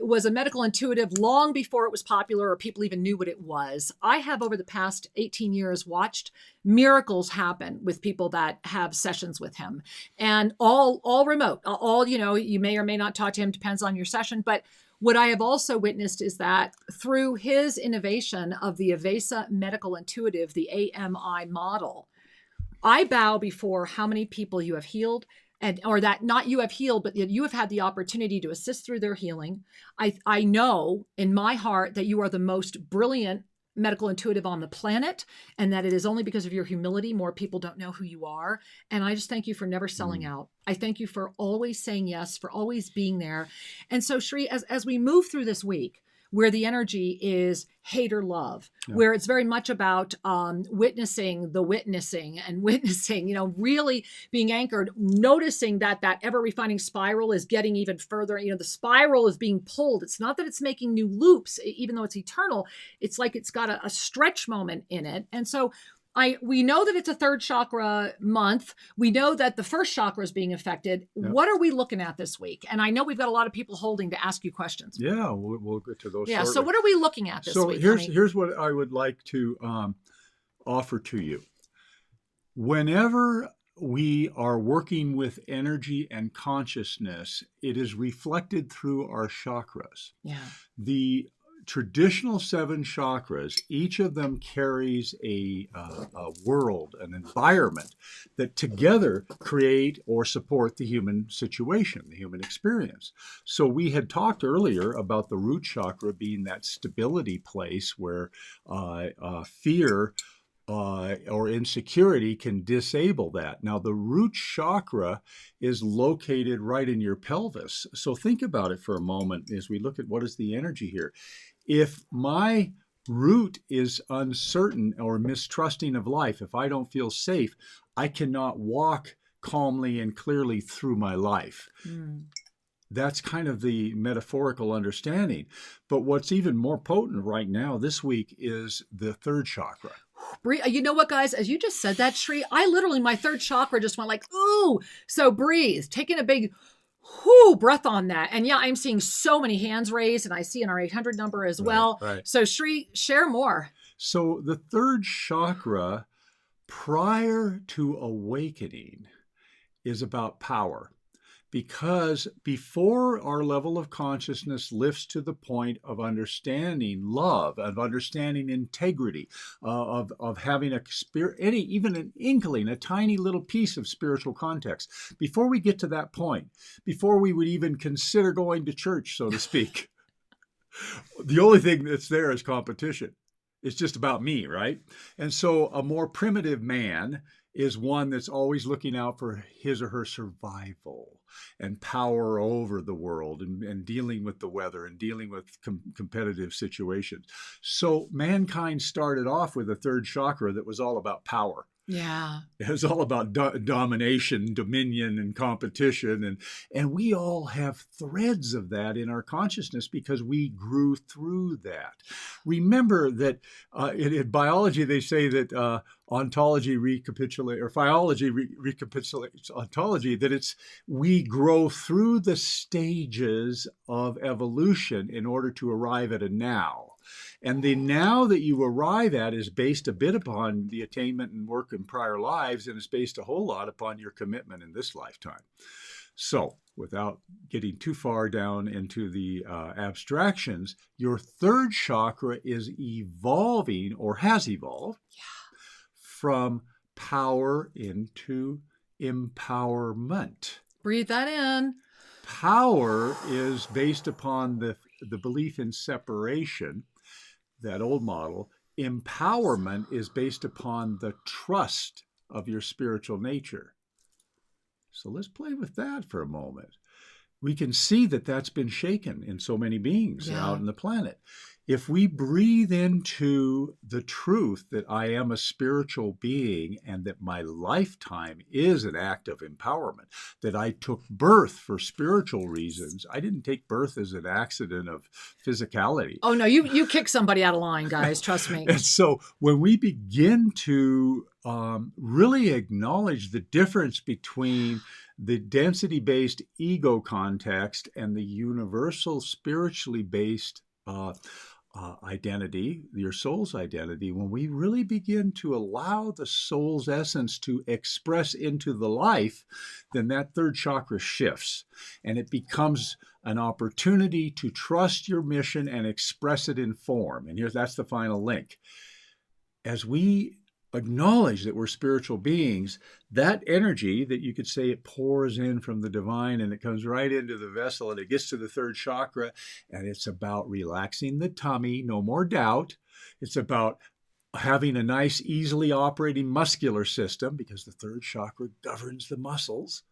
was a medical intuitive long before it was popular or people even knew what it was. I have over the past 18 years watched miracles happen with people that have sessions with him, and all remote, all, you may or may not talk to him, depends on your session, but what I have also witnessed is that through his innovation of the Avesa Medical Intuitive, the AMI model, I bow before how many people you have healed, or that not you have healed, but you have had the opportunity to assist through their healing. I know in my heart that you are the most brilliant medical intuitive on the planet, and that it is only because of your humility more people don't know who you are. And I just thank you for never selling out. I thank you for always saying yes, for always being there. And so Shri, as we move through this week, where the energy is hate or love, where it's very much about witnessing the witnessing and witnessing, really being anchored, noticing that ever refining spiral is getting even further. The spiral is being pulled. It's not that it's making new loops, even though it's eternal. It's like it's got a stretch moment in it. And so we know that it's a third chakra month. We know that the first chakra is being affected. Yep. What are we looking at this week? And I know we've got a lot of people holding to ask you questions. Yeah, we'll get to those. Yeah. Shortly. So what are we looking at this week? So here's what I would like to offer to you. Whenever we are working with energy and consciousness, it is reflected through our chakras. Yeah. The traditional 7 chakras, each of them carries a world, an environment that together create or support the human situation, the human experience. So we had talked earlier about the root chakra being that stability place where fear or insecurity can disable that. Now, the root chakra is located right in your pelvis. So think about it for a moment as we look at what is the energy here. If my root is uncertain or mistrusting of life, if I don't feel safe, I cannot walk calmly and clearly through my life. That's kind of the metaphorical understanding. But what's even more potent right now this week is the third chakra. You know what, guys? As you just said that, Shri, my third chakra just went like, ooh. So breathe, taking a big breath on that. And yeah, I'm seeing so many hands raised, and I see in our 800 number as well. Right. So Shri, share more. So the third chakra, prior to awakening, is about power. because before our level of consciousness lifts to the point of understanding love, of understanding integrity, of having even an inkling, a tiny little piece of spiritual context, before we get to that point, before we would even consider going to church, so to speak, the only thing that's there is competition. It's just about me, right? And so a more primitive man is one that's always looking out for his or her survival and power over the world, and dealing with the weather and dealing with competitive situations. So mankind started off with a third chakra that was all about power. Yeah. It was all about domination, dominion, and competition. And we all have threads of that in our consciousness because we grew through that. Remember that in biology, they say that ontology recapitulates, or phyology recapitulates ontology, that we grow through the stages of evolution in order to arrive at a now. And the now that you arrive at is based a bit upon the attainment and work in prior lives, and it's based a whole lot upon your commitment in this lifetime. So, without getting too far down into the abstractions, your third chakra is evolving, or has evolved, from power into empowerment. Breathe that in. Power is based upon the belief in separation, that old model. Empowerment is based upon the trust of your spiritual nature. So let's play with that for a moment. We can see that that's been shaken in so many beings out on the planet. If we breathe into the truth that I am a spiritual being and that my lifetime is an act of empowerment, that I took birth for spiritual reasons. I didn't take birth as an accident of physicality. Oh, no, you kick somebody out of line, guys. Trust me. And so when we begin to really acknowledge the difference between the density-based ego context and the universal spiritually based identity, your soul's identity, when we really begin to allow the soul's essence to express into the life, then that third chakra shifts and it becomes an opportunity to trust your mission and express it in form. And that's the final link. As we acknowledge that we're spiritual beings, that energy that you could say it pours in from the divine and it comes right into the vessel and it gets to the third chakra, and it's about relaxing the tummy, no more doubt. It's about having a nice, easily operating muscular system because the third chakra governs the muscles.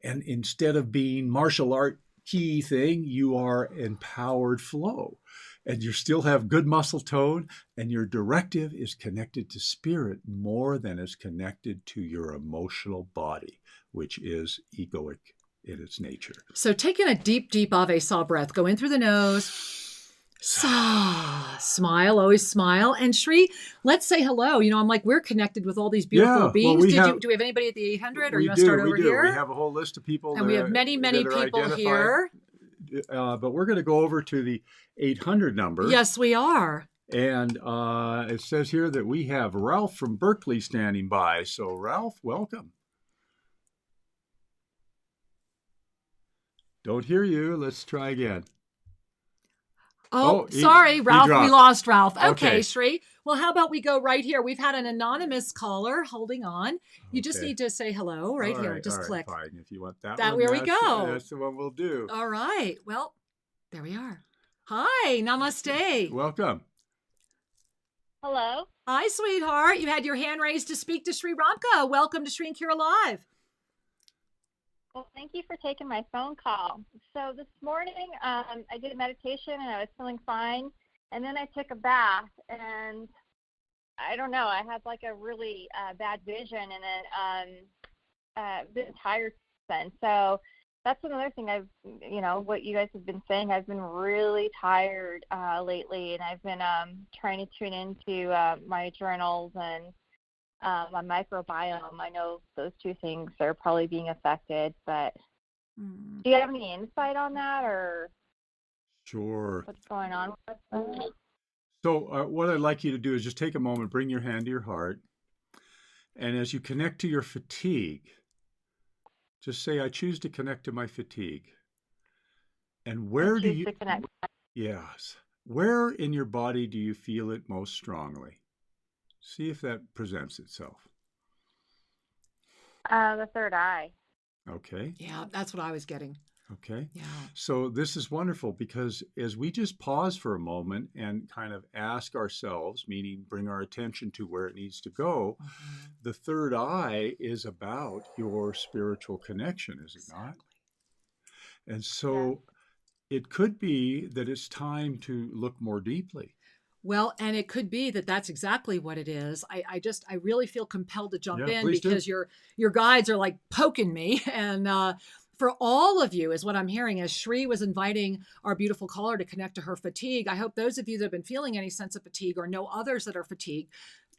And instead of being martial art key thing, you are empowered flow. And you still have good muscle tone, and your directive is connected to spirit more than is connected to your emotional body, which is egoic in its nature. So taking a deep, deep Ave Sa breath, go in through the nose, Sa, smile, always smile. And Shri, let's say hello. I'm like, we're connected with all these beautiful beings. Do we have anybody at the 800, or you want to start over here? We have a whole list of people. And we have many, many people here. But we're going to go over to the 800 number. Yes, we are. And it says here that we have Ralph from Berkeley standing by. So Ralph, welcome. Don't hear you. Let's try again. Sorry, Ralph. We lost Ralph. Okay, Shri. Well, how about we go right here? We've had an anonymous caller holding on. You just need to say hello right here. Just click. Fine. If you want that one, where we go. That's the one we'll do. All right. Well, there we are. Hi. Namaste. Welcome. Hello. Hi, sweetheart. You had your hand raised to speak to Sri Ranka. Welcome to Sri and Kira Live. Well, thank you for taking my phone call. So this morning, I did a meditation and I was feeling fine. And then I took a bath and I don't know, I had like a really bad vision and then been tired then. So that's another thing what you guys have been saying. I've been really tired lately, and I've been trying to tune into my journals and my microbiome. I know those two things are probably being affected, but do you have any insight on that, or sure, what's going on with that? So what I'd like you to do is just take a moment, bring your hand to your heart, and as you connect to your fatigue, Just say, I choose to connect to my fatigue. And I where do choose you, to connect. yes, where in your body do you feel it most strongly? See if that presents itself. The third eye. Okay. Yeah, that's what I was getting. Okay. Yeah. So this is wonderful because as we just pause for a moment and kind of ask ourselves, meaning bring our attention to where it needs to go, the third eye is about your spiritual connection, is it not? And so it could be that it's time to look more deeply. Well, and it could be that that's exactly what it is. I really feel compelled to jump Yeah, in please do. because your guides are like poking me. And for all of you is what I'm hearing as Shri was inviting our beautiful caller to connect to her fatigue. I hope those of you that have been feeling any sense of fatigue or know others that are fatigued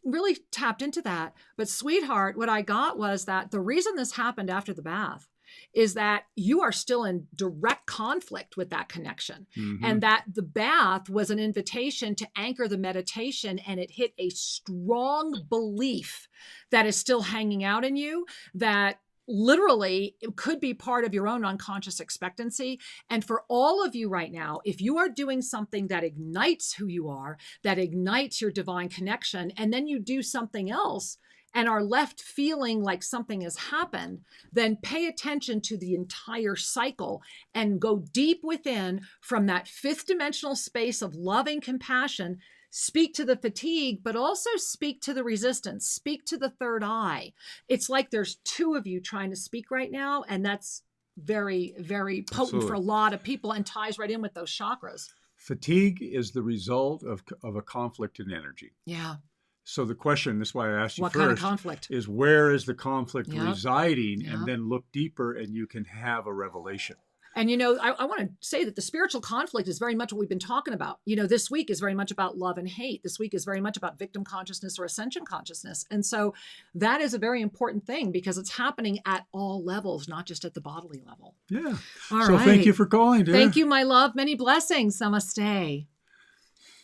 really tapped into that. But sweetheart, what I got was that the reason this happened after the bath is that you are still in direct conflict with that connection. And that the bath was an invitation to anchor the meditation, and it hit a strong belief that is still hanging out in you that literally it could be part of your own unconscious expectancy. And for all of you right now, if you are doing something that ignites who you are, that ignites your divine connection, and then you do something else and are left feeling like something has happened, then pay attention to the entire cycle and go deep within from that fifth dimensional space of loving compassion. Speak to the fatigue, but also speak to the resistance, speak to the third eye. It's like there's two of you trying to speak right now, and that's very, very potent Absolutely. for a lot of people and ties right in with those chakras. Fatigue is the result of a conflict in energy. Yeah. So the question, this is why I asked you What first, kind of conflict? is where is the conflict Yep. residing? Yep. And then look deeper and you can have a revelation. And, I want to say that the spiritual conflict is very much what we've been talking about. This week is very much about love and hate. This week is very much about victim consciousness or ascension consciousness. And so that is a very important thing because it's happening at all levels, not just at the bodily level. Yeah. All so right. Thank you for calling, dear. Thank you, my love. Many blessings. Namaste.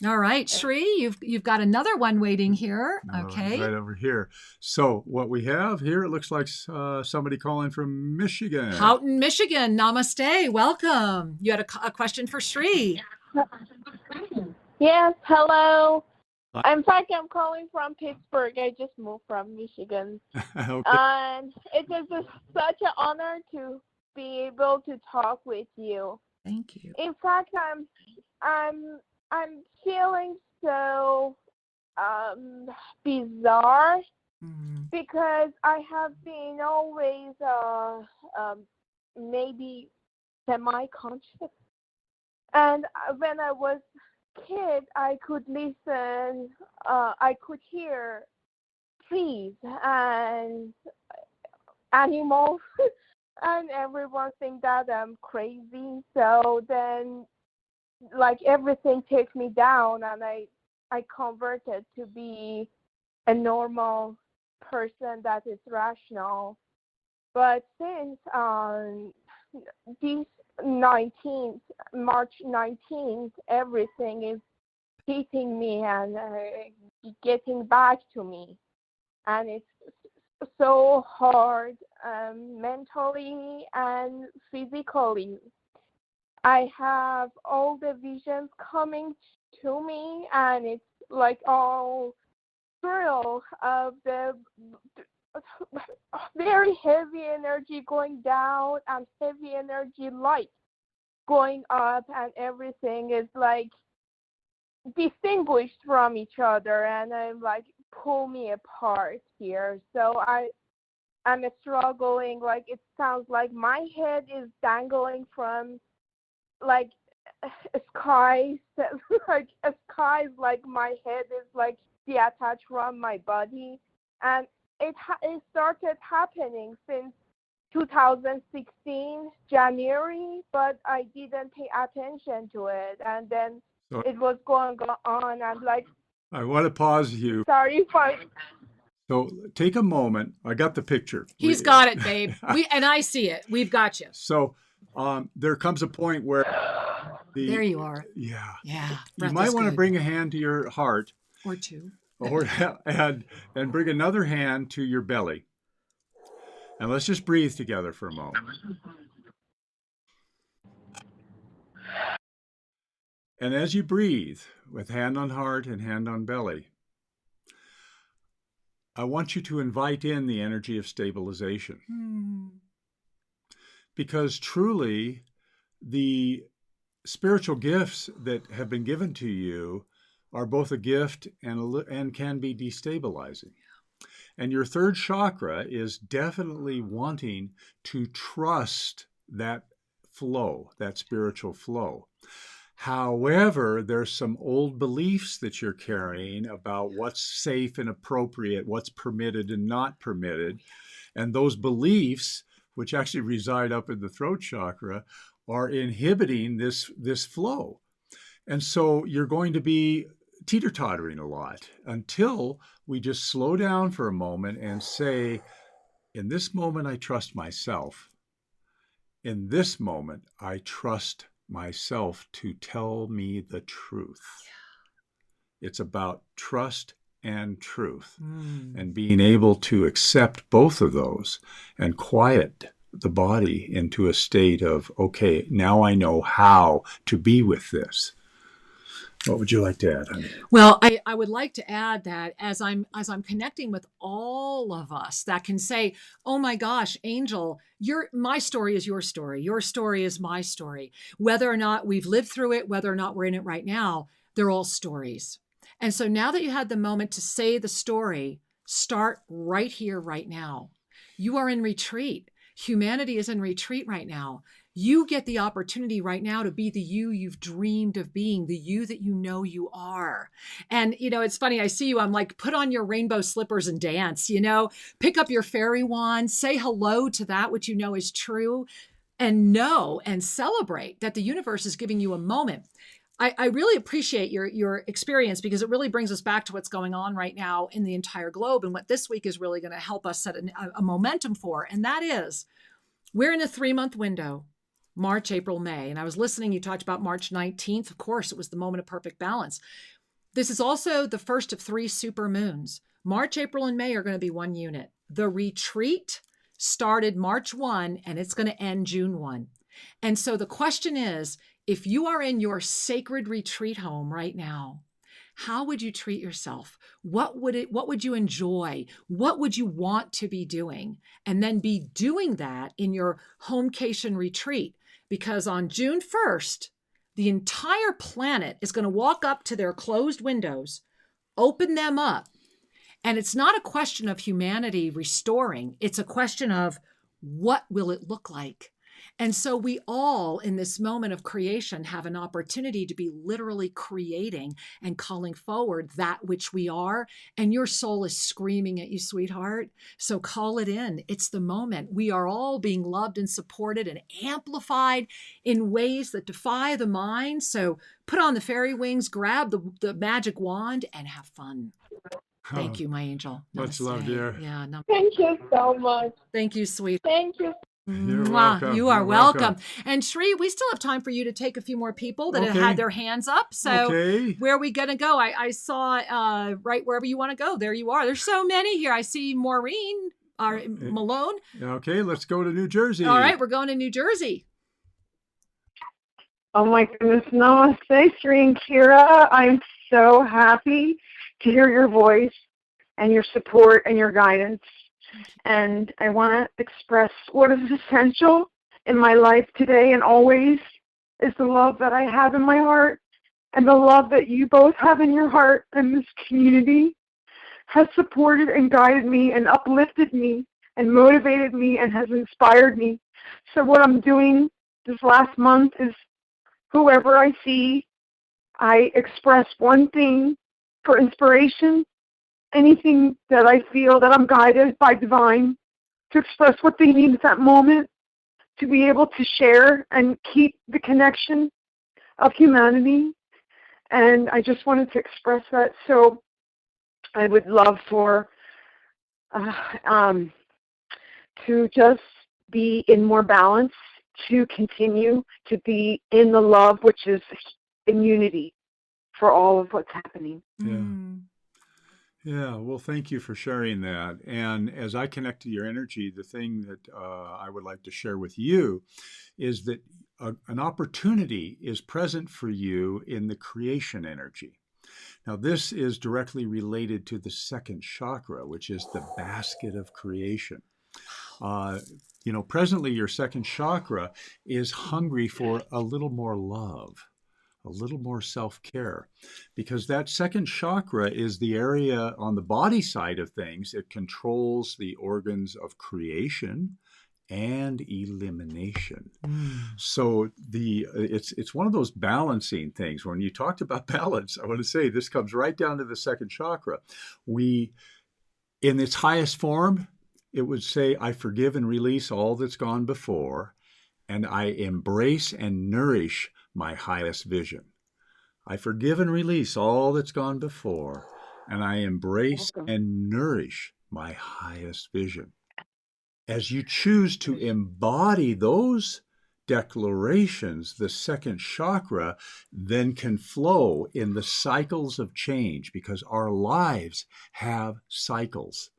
All right, Shri, you've got another one waiting here. Okay. Right over here. So what we have here, it looks like somebody calling from Michigan. Houghton, Michigan. Namaste. Welcome. You had a question for Shri. Yes, hello. In fact, I'm calling from Pittsburgh. I just moved from Michigan. Okay. And it is just such an honor to be able to talk with you. Thank you. In fact, I'm feeling so bizarre because I have been always maybe semi-conscious. And when I was a kid, I could listen, I could hear trees and animals, and everyone think that I'm crazy. So then, like, everything takes me down, and I converted to be a normal person that is rational. But since March 19th, everything is hitting me and getting back to me. And it's so hard mentally and physically. I have all the visions coming to me, and it's like all thrill of the very heavy energy going down and heavy energy light going up, and everything is like distinguished from each other, and I'm like, pull me apart here. So I'm struggling. Like, it sounds like my head is dangling from like a sky, like a sky, like my head is like detached from my body, and it started happening since 2016 January, but I didn't pay attention to it, and then it was going on. I'm like, I want to pause you. Sorry for. So take a moment. I got the picture. He's got it, babe. And I see it. We've got you. So there comes a point where there you are. Yeah. Yeah. You might want to bring a hand to your heart. Or two. And bring another hand to your belly. And let's just breathe together for a moment. And as you breathe, with hand on heart and hand on belly, I want you to invite in the energy of stabilization. Because truly, the spiritual gifts that have been given to you are both a gift and can be destabilizing. And your third chakra is definitely wanting to trust that flow, that spiritual flow. However, there's some old beliefs that you're carrying about what's safe and appropriate, what's permitted and not permitted. And those beliefs, which actually reside up in the throat chakra, are inhibiting this flow. And so you're going to be teeter-tottering a lot until we just slow down for a moment and say, in this moment, I trust myself. In this moment, I trust myself to tell me the truth. It's about trust and truth, and being able to accept both of those and quiet the body into a state of, okay, now I know how to be with this. What would you like to add, honey? Well, I would like to add that as I'm connecting with all of us that can say, oh my gosh, Angel, my story is your story. Your story is my story. Whether or not we've lived through it, whether or not we're in it right now, they're all stories. And so now that you had the moment to say the story, start right here, right now. You are in retreat. Humanity is in retreat right now. You get the opportunity right now to be the you you've dreamed of being, the you that you know you are. And, it's funny. I see you. I'm like, put on your rainbow slippers and dance, pick up your fairy wand, say hello to that which you know is true, and know and celebrate that the universe is giving you a moment. I really appreciate your experience, because it really brings us back to what's going on right now in the entire globe and what this week is really going to help us set a momentum for. And that is, we're in a 3-month window. March, April, May. And I was listening, you talked about March 19th. Of course, it was the moment of perfect balance. This is also the first of 3 super moons. March, April, and May are going to be one unit. The retreat started March 1 and it's going to end June 1. And so the question is, if you are in your sacred retreat home right now, how would you treat yourself? What would you enjoy? What would you want to be doing? And then be doing that in your homecation retreat. Because on June 1st, the entire planet is going to walk up to their closed windows, open them up. And it's not a question of humanity restoring. It's a question of, what will it look like? And so we all, in this moment of creation, have an opportunity to be literally creating and calling forward that which we are. And your soul is screaming at you, sweetheart. So call it in. It's the moment. We are all being loved and supported and amplified in ways that defy the mind. So put on the fairy wings, grab the magic wand, and have fun. Thank you, my angel. Much Namaste. love, dear. Yeah. Thank you so much. Thank you, sweet. Thank you. You're welcome. You are You're welcome. And Shri, we still have time for you to take a few more people that have had their hands up. So where are we going to go? I saw right wherever you want to go. There you are. There's so many here. I see Maureen Malone. Okay, let's go to New Jersey. All right, we're going to New Jersey. Oh my goodness. Namaste, Shri and Kira. I'm so happy to hear your voice and your support and your guidance. And I want to express what is essential in my life today and always is the love that I have in my heart, and the love that you both have in your heart. And this community has supported and guided me and uplifted me and motivated me and has inspired me. So what I'm doing this last month is, whoever I see, I express one thing for inspiration, anything that I feel that I'm guided by divine to express what they need at that moment, to be able to share and keep the connection of humanity. And I just wanted to express that. So I would love for to just be in more balance, to continue to be in the love, which is immunity for all of what's happening. Yeah. Yeah, well, thank you for sharing that. And as I connect to your energy, the thing that I would like to share with you is that an opportunity is present for you in the creation energy. Now, this is directly related to the second chakra, which is the basket of creation. Presently, your second chakra is hungry for a little more love, a little more self-care, because that second chakra is the area on the body side of things. It controls the organs of creation and elimination. So it's one of those balancing things. When you talked about balance, I want to say this comes right down to the second chakra. We, in its highest form, it would say, I forgive and release all that's gone before, and I embrace and nourish my highest vision. I forgive and release all that's gone before, and I embrace and nourish my highest vision. As you choose to embody those declarations, the second chakra then can flow in the cycles of change, because our lives have cycles.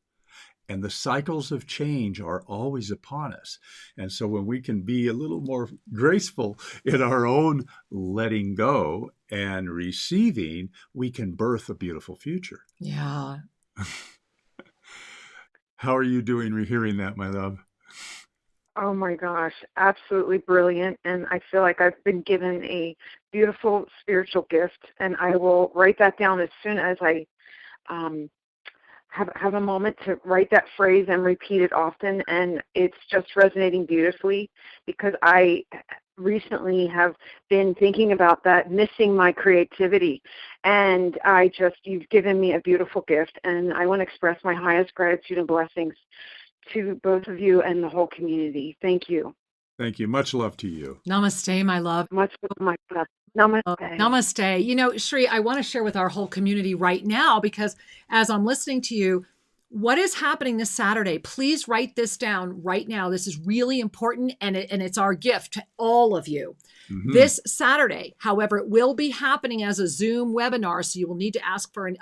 And the cycles of change are always upon us. And so when we can be a little more graceful in our own letting go and receiving, we can birth a beautiful future. Yeah. How are you doing hearing that, my love? Oh my gosh, absolutely brilliant. And I feel like I've been given a beautiful spiritual gift, and I will write that down as soon as I have a moment to write that phrase and repeat it often. And it's just resonating beautifully, because I recently have been thinking about that, missing my creativity. And you've given me a beautiful gift, and I want to express my highest gratitude and blessings to both of you and the whole community. Thank you. Thank you. Much love to you. Namaste, my love. Much love, my love. Namaste. Namaste. Shri, I want to share with our whole community right now, because as I'm listening to you, what is happening this Saturday? Please write this down right now. This is really important, and it's our gift to all of you. Mm-hmm. This Saturday, however, it will be happening as a Zoom webinar, so you will need to ask for an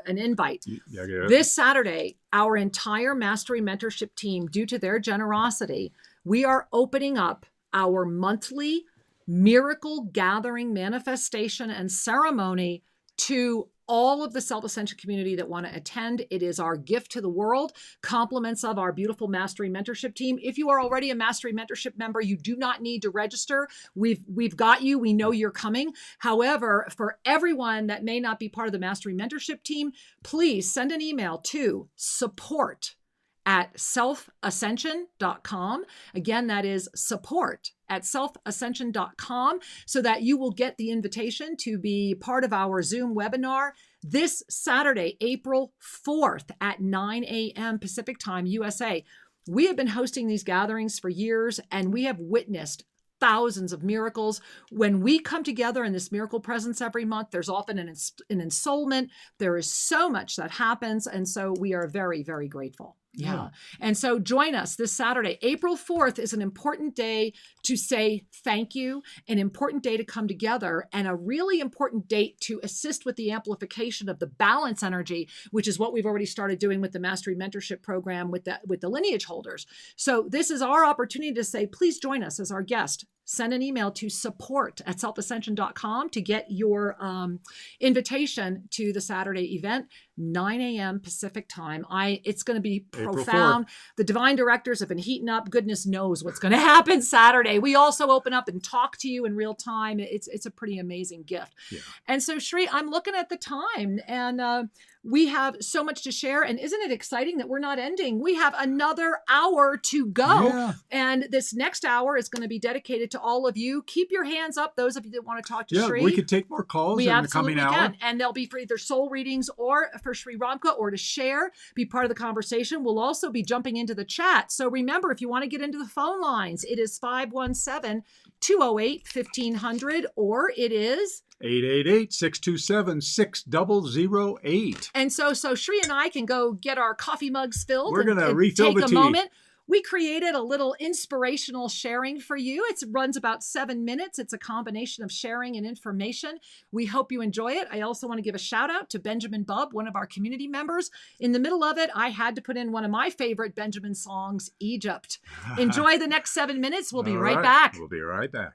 invite. Yeah. This Saturday, our entire Mastery Mentorship team, due to their generosity, we are opening up our monthly miracle gathering, manifestation, and ceremony to all of the Self-Ascension community that want to attend. It is our gift to the world, compliments of our beautiful Mastery Mentorship team. If you are already a Mastery Mentorship member, you do not need to register. We've got you. We know you're coming. However, for everyone that may not be part of the Mastery Mentorship team, please send an email to support@selfascension.com. Again, that is support@selfascension.com, so that you will get the invitation to be part of our Zoom webinar this Saturday, April 4th at 9 a.m. Pacific Time, USA. We have been hosting these gatherings for years, and we have witnessed thousands of miracles. When we come together in this miracle presence every month, there's often an ensoulment. There is so much that happens. And so we are very, very grateful. Yeah. And so join us this Saturday. April 4th is an important day to say thank you, an important day to come together, and a really important date to assist with the amplification of the balance energy, which is what we've already started doing with the Mastery Mentorship Program with the lineage holders. So this is our opportunity to say, please join us as our guest. Send an email to support@selfascension.com to get your invitation to the Saturday event, 9 a.m. Pacific time. It's going to be profound. The divine directors have been heating up. Goodness knows what's going to happen Saturday. We also open up and talk to you in real time. It's a pretty amazing gift. Yeah. And so, Shri, I'm looking at the time, and we have so much to share. And isn't it exciting that we're not ending? We have another hour to go. Yeah. And this next hour is going to be dedicated to all of you. Keep your hands up, those of you that want to talk to Shri. Yeah, we could take more calls in the coming hour. Can. And they'll be for either soul readings or for Shri Ramka, or to share, be part of the conversation. We'll also be jumping into the chat. So remember, if you want to get into the phone lines, it is 517-208-1500, or it is 888-627-6008. And so Shri and I can go get our coffee mugs filled. We're going to refill the tea. Take a moment. we created a little inspirational sharing for you. It runs about 7 minutes. It's a combination of sharing and information. We hope you enjoy it. I also want to give a shout out to Benjamin Bubb, one of our community members. In the middle of it, I had to put in one of my favorite Benjamin songs, Egypt. Enjoy the next 7 minutes. We'll be right back. We'll be right back.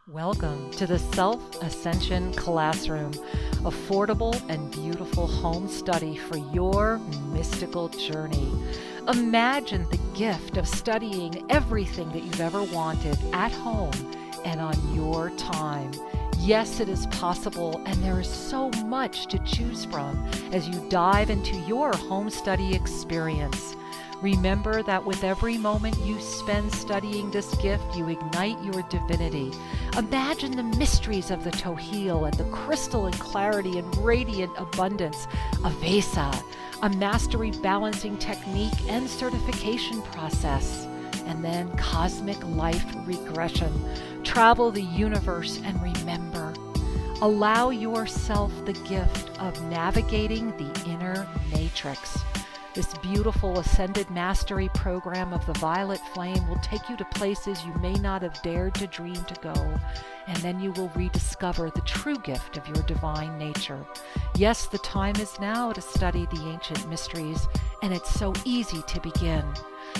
Welcome to the Self-Ascension Classroom, affordable and beautiful home study for your mystical journey. Imagine the gift of studying everything that you've ever wanted at home and on your time. Yes, it is possible, and there is so much to choose from as you dive into your home study experience. Remember that with every moment you spend studying this gift, you ignite your divinity. Imagine the mysteries of the Tohil and the crystalline clarity and radiant abundance of Vesa, a mastery balancing technique and certification process, and then cosmic life regression. Travel the universe and remember. Allow yourself the gift of navigating the inner matrix. This beautiful Ascended Mastery program of the Violet Flame will take you to places you may not have dared to dream to go, and then you will rediscover the true gift of your divine nature. Yes, the time is now to study the ancient mysteries, and it's so easy to begin.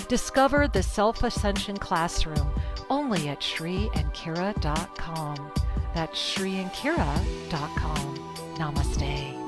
Discover the Self-Ascension Classroom only at ShriAndKira.com. That's ShriAndKira.com. Namaste.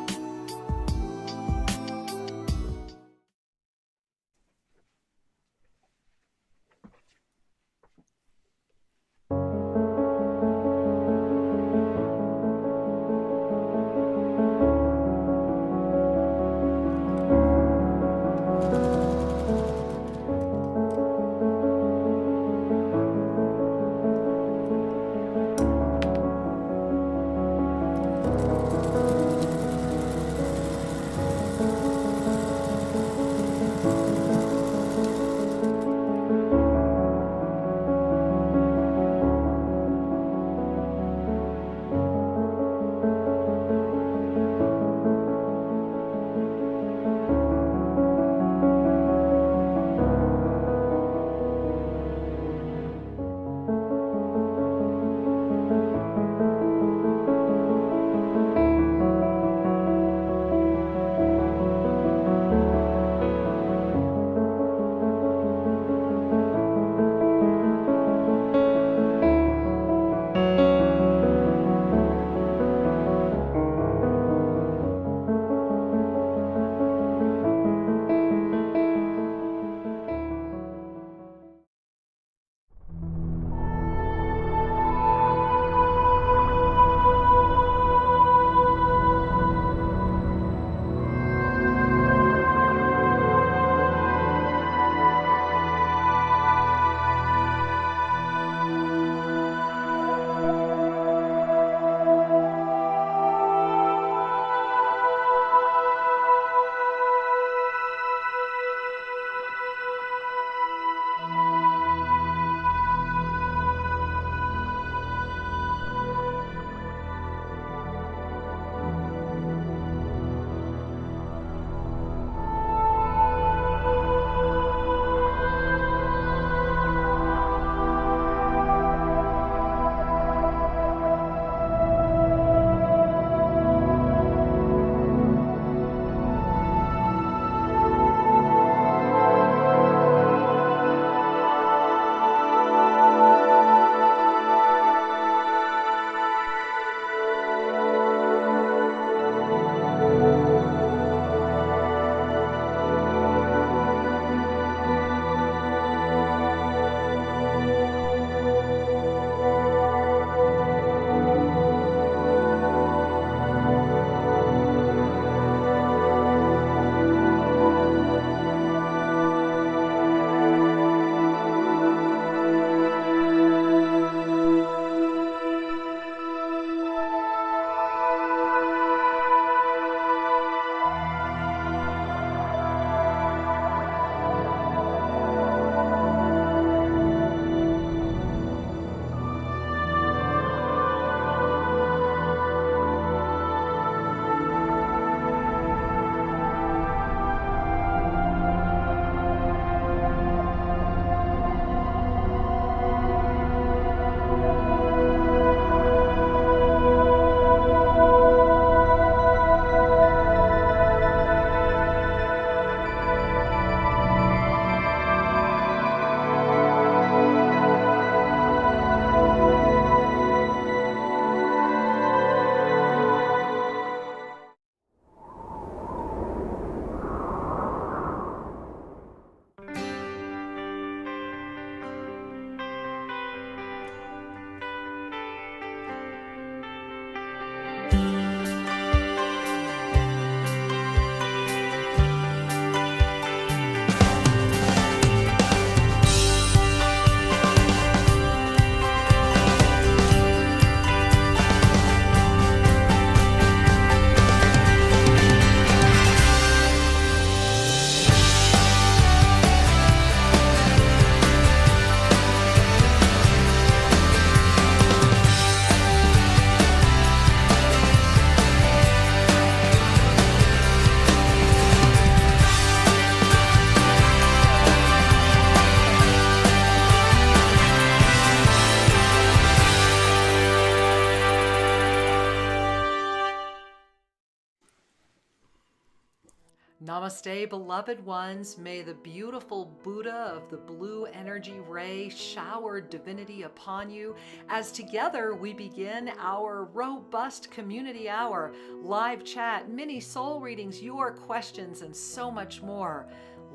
Namaste, beloved ones. May the beautiful Buddha of the blue energy ray shower divinity upon you as together we begin our robust community hour, live chat, mini soul readings, your questions, and so much more.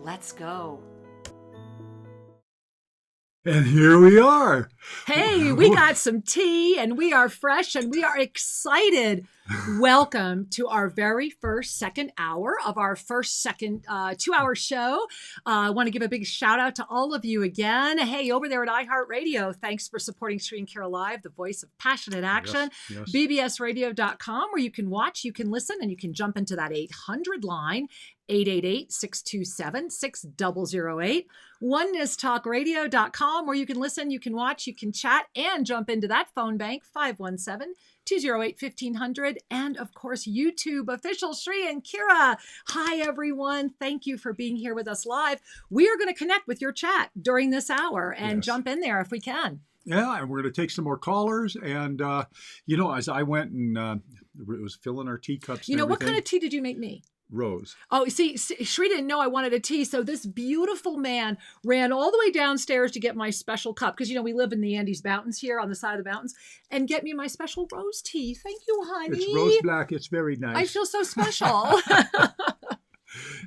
Let's go. And here we are. Hey, we got some tea and we are fresh and we are excited. Welcome to our very first second hour of our first 2-hour show. I want to give a big shout out to all of you again. Hey, over there at iHeartRadio, thanks for supporting Sri and Kira Live, the voice of passionate action. Yes. bbsradio.com, where you can watch, you can listen, and you can jump into that 800 line. 888-627-6008. OneNessTalkRadio.com, where you can listen, you can watch, you can chat, and jump into that phone bank, 517-208-1500. And of course, YouTube official Sri and Kira. Hi, everyone. Thank you for being here with us live. We are going to connect with your chat during this hour and jump in there if we can. Yeah, and we're going to take some more callers. And, as I went and it was filling our teacups. What kind of tea did you make me? Rose. Oh, see, Shri didn't know I wanted a tea. So this beautiful man ran all the way downstairs to get my special cup. Because, we live in the Andes Mountains here on the side of the mountains. And get me my special rose tea. Thank you, honey. It's rose black. It's very nice. I feel so special.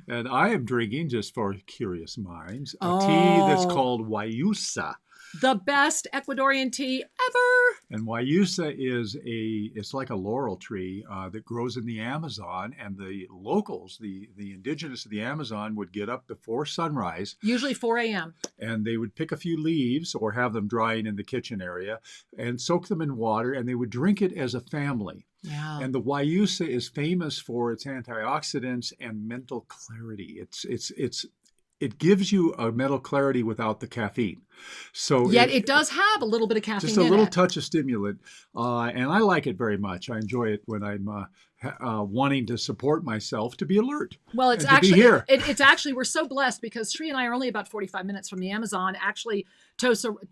And I am drinking, just for curious minds, a tea that's called Wayusa. The best Ecuadorian tea ever. And Wayusa it's like a laurel tree that grows in the Amazon, and the locals, the indigenous of the Amazon, would get up before sunrise. Usually 4 a.m. And they would pick a few leaves or have them drying in the kitchen area and soak them in water, and they would drink it as a family. Yeah. And the Wayusa is famous for its antioxidants and mental clarity. It gives you a mental clarity without the caffeine. So yet it does have a little bit of caffeine. Just a little touch of stimulant. And I like it very much. I enjoy it when I'm wanting to support myself to be alert. Well, it's actually here. It's actually, we're so blessed because Sri and I are only about 45 minutes from the Amazon. Actually,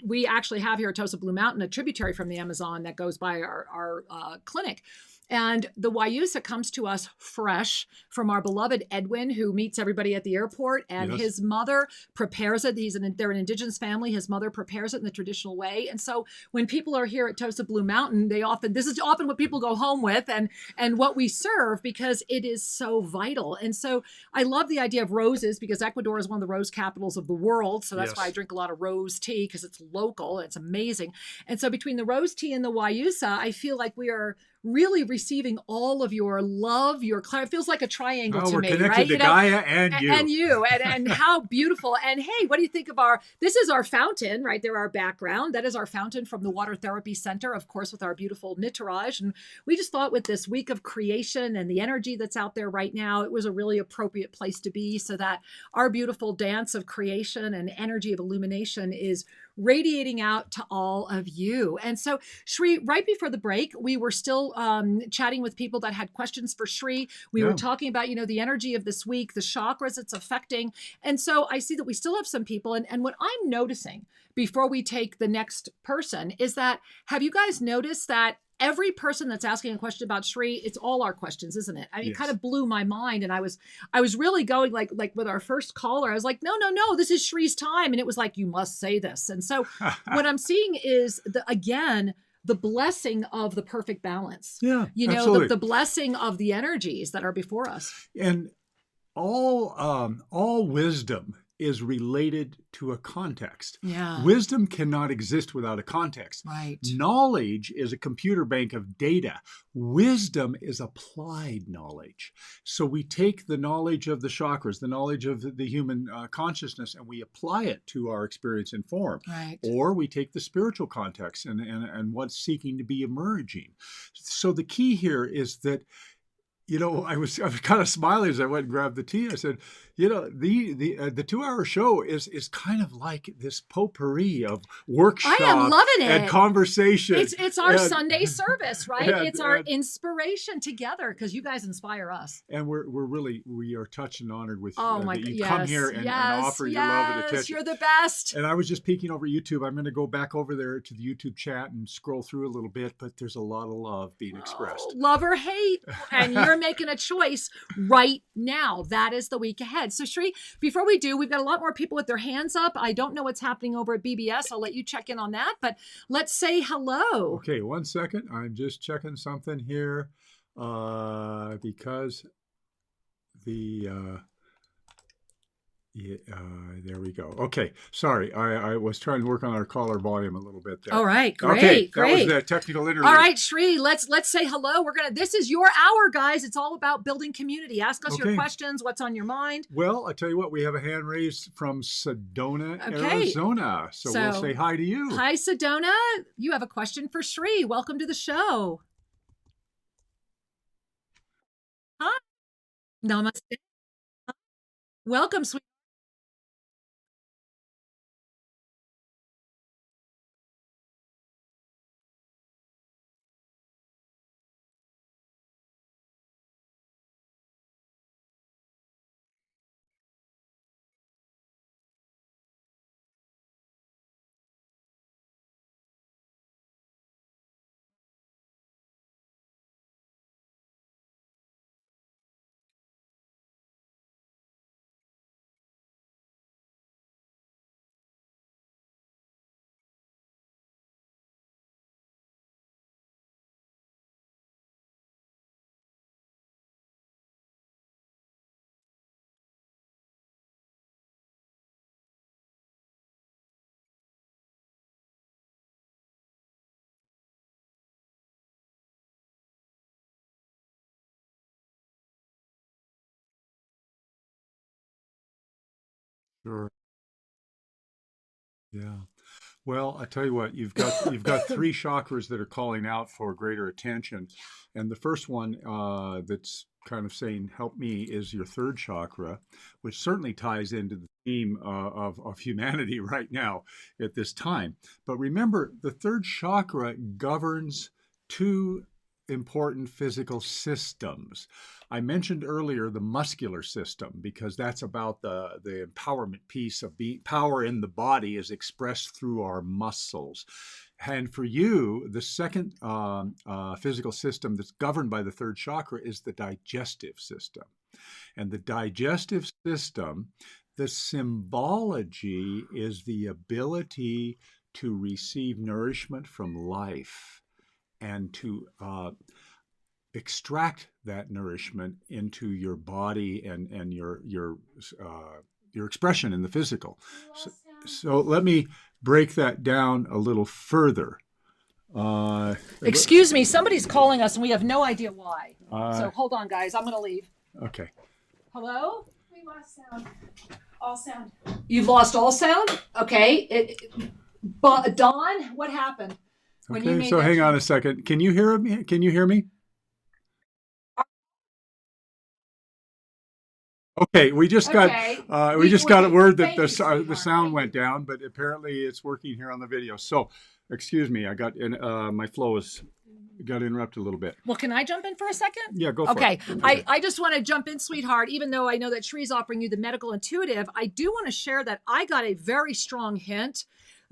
we actually have here at Tosa Blue Mountain, a tributary from the Amazon that goes by our clinic. And the Wayusa comes to us fresh from our beloved Edwin, who meets everybody at the airport. And his mother prepares it. They're an indigenous family. His mother prepares it in the traditional way. And so when people are here at Tosa Blue Mountain, this is often what people go home with and what we serve, because it is so vital. And so I love the idea of roses, because Ecuador is one of the rose capitals of the world. So that's why I drink a lot of rose tea, because it's local. It's amazing. And so between the rose tea and the Wayusa, I feel like we are really receiving all of your love, your clarity. It feels like a triangle to me, right? We're connected to Gaia and you. And you. And how beautiful. And hey, what do you think of this is our fountain, right there, our background. That is our fountain from the Water Therapy Center, of course, with our beautiful Nitaraj. And we just thought with this week of creation and the energy that's out there right now, it was a really appropriate place to be, so that our beautiful dance of creation and energy of illumination is radiating out to all of you. And so, Shri, right before the break, we were still chatting with people that had questions for Shri. We were talking about, the energy of this week, the chakras it's affecting. And so I see that we still have some people. And what I'm noticing before we take the next person is that, have you guys noticed that every person that's asking a question about Shri, it's all our questions, isn't it? I mean, It kind of blew my mind. And I was really going like with our first caller, I was like, no, this is Shri's time. And it was like, you must say this. And so what I'm seeing is the blessing of the perfect balance. Yeah, the blessing of the energies that are before us. And all wisdom is related to a context. Yeah. Wisdom cannot exist without a context. Right. Knowledge is a computer bank of data. Wisdom is applied knowledge. So we take the knowledge of the chakras, the knowledge of the human consciousness, and we apply it to our experience and form. Right. Or we take the spiritual context and what's seeking to be emerging. So the key here is that, I was kind of smiling as I went and grabbed the tea. I said, the 2-hour show is kind of like this potpourri of workshop I am loving it. And conversation. It's our Sunday service, right? It's our inspiration together, because you guys inspire us. And we are touched and honored with that you come here and offer your love and attention. You're the best. And I was just peeking over YouTube. I'm going to go back over there to the YouTube chat and scroll through a little bit, but there's a lot of love being expressed. Love or hate, and you're making a choice right now. That is the week ahead. So Shri, before we do, we've got a lot more people with their hands up. I don't know what's happening over at BBS. I'll let you check in on that, but let's say hello. Okay, 1 second. I'm just checking something here because there we go. Okay, sorry. I was trying to work on our caller volume a little bit there. All right, great, okay, great. That was the technical interlude. All right, Shri, let's say hello. This is your hour, guys. It's all about building community. Ask us your questions. What's on your mind? Well, I tell you what, we have a hand raised from Sedona, Arizona. So we'll say hi to you. Hi, Sedona. You have a question for Shri. Welcome to the show. Hi. Namaste. Welcome, sweet. Sure. Yeah. Well, I tell you what, you've got three chakras that are calling out for greater attention, and the first one that's kind of saying "help me" is your third chakra, which certainly ties into the theme of humanity right now at this time. But remember, the third chakra governs two important physical systems. I mentioned earlier the muscular system because that's about the empowerment piece of power in the body is expressed through our muscles. And for you, the second physical system that's governed by the third chakra is the digestive system. And the digestive system, the symbology is the ability to receive nourishment from life and to extract that nourishment into your body and your expression in the physical. So let me break that down a little further. Excuse me, somebody's calling us and we have no idea why. So hold on, guys. I'm going to leave. Okay. Hello? We lost sound. All sound. You've lost all sound? Okay. But Dawn, what happened? Okay, so hang on a second. Can you hear me? Can you hear me? Okay, we just got a word that the sound went down, but apparently it's working here on the video. So, excuse me, I got my flow got interrupted a little bit. Well, can I jump in for a second? Yeah, go for it. Okay, I just want to jump in, sweetheart. Even though I know that Shri's offering you the medical intuitive, I do want to share that I got a very strong hint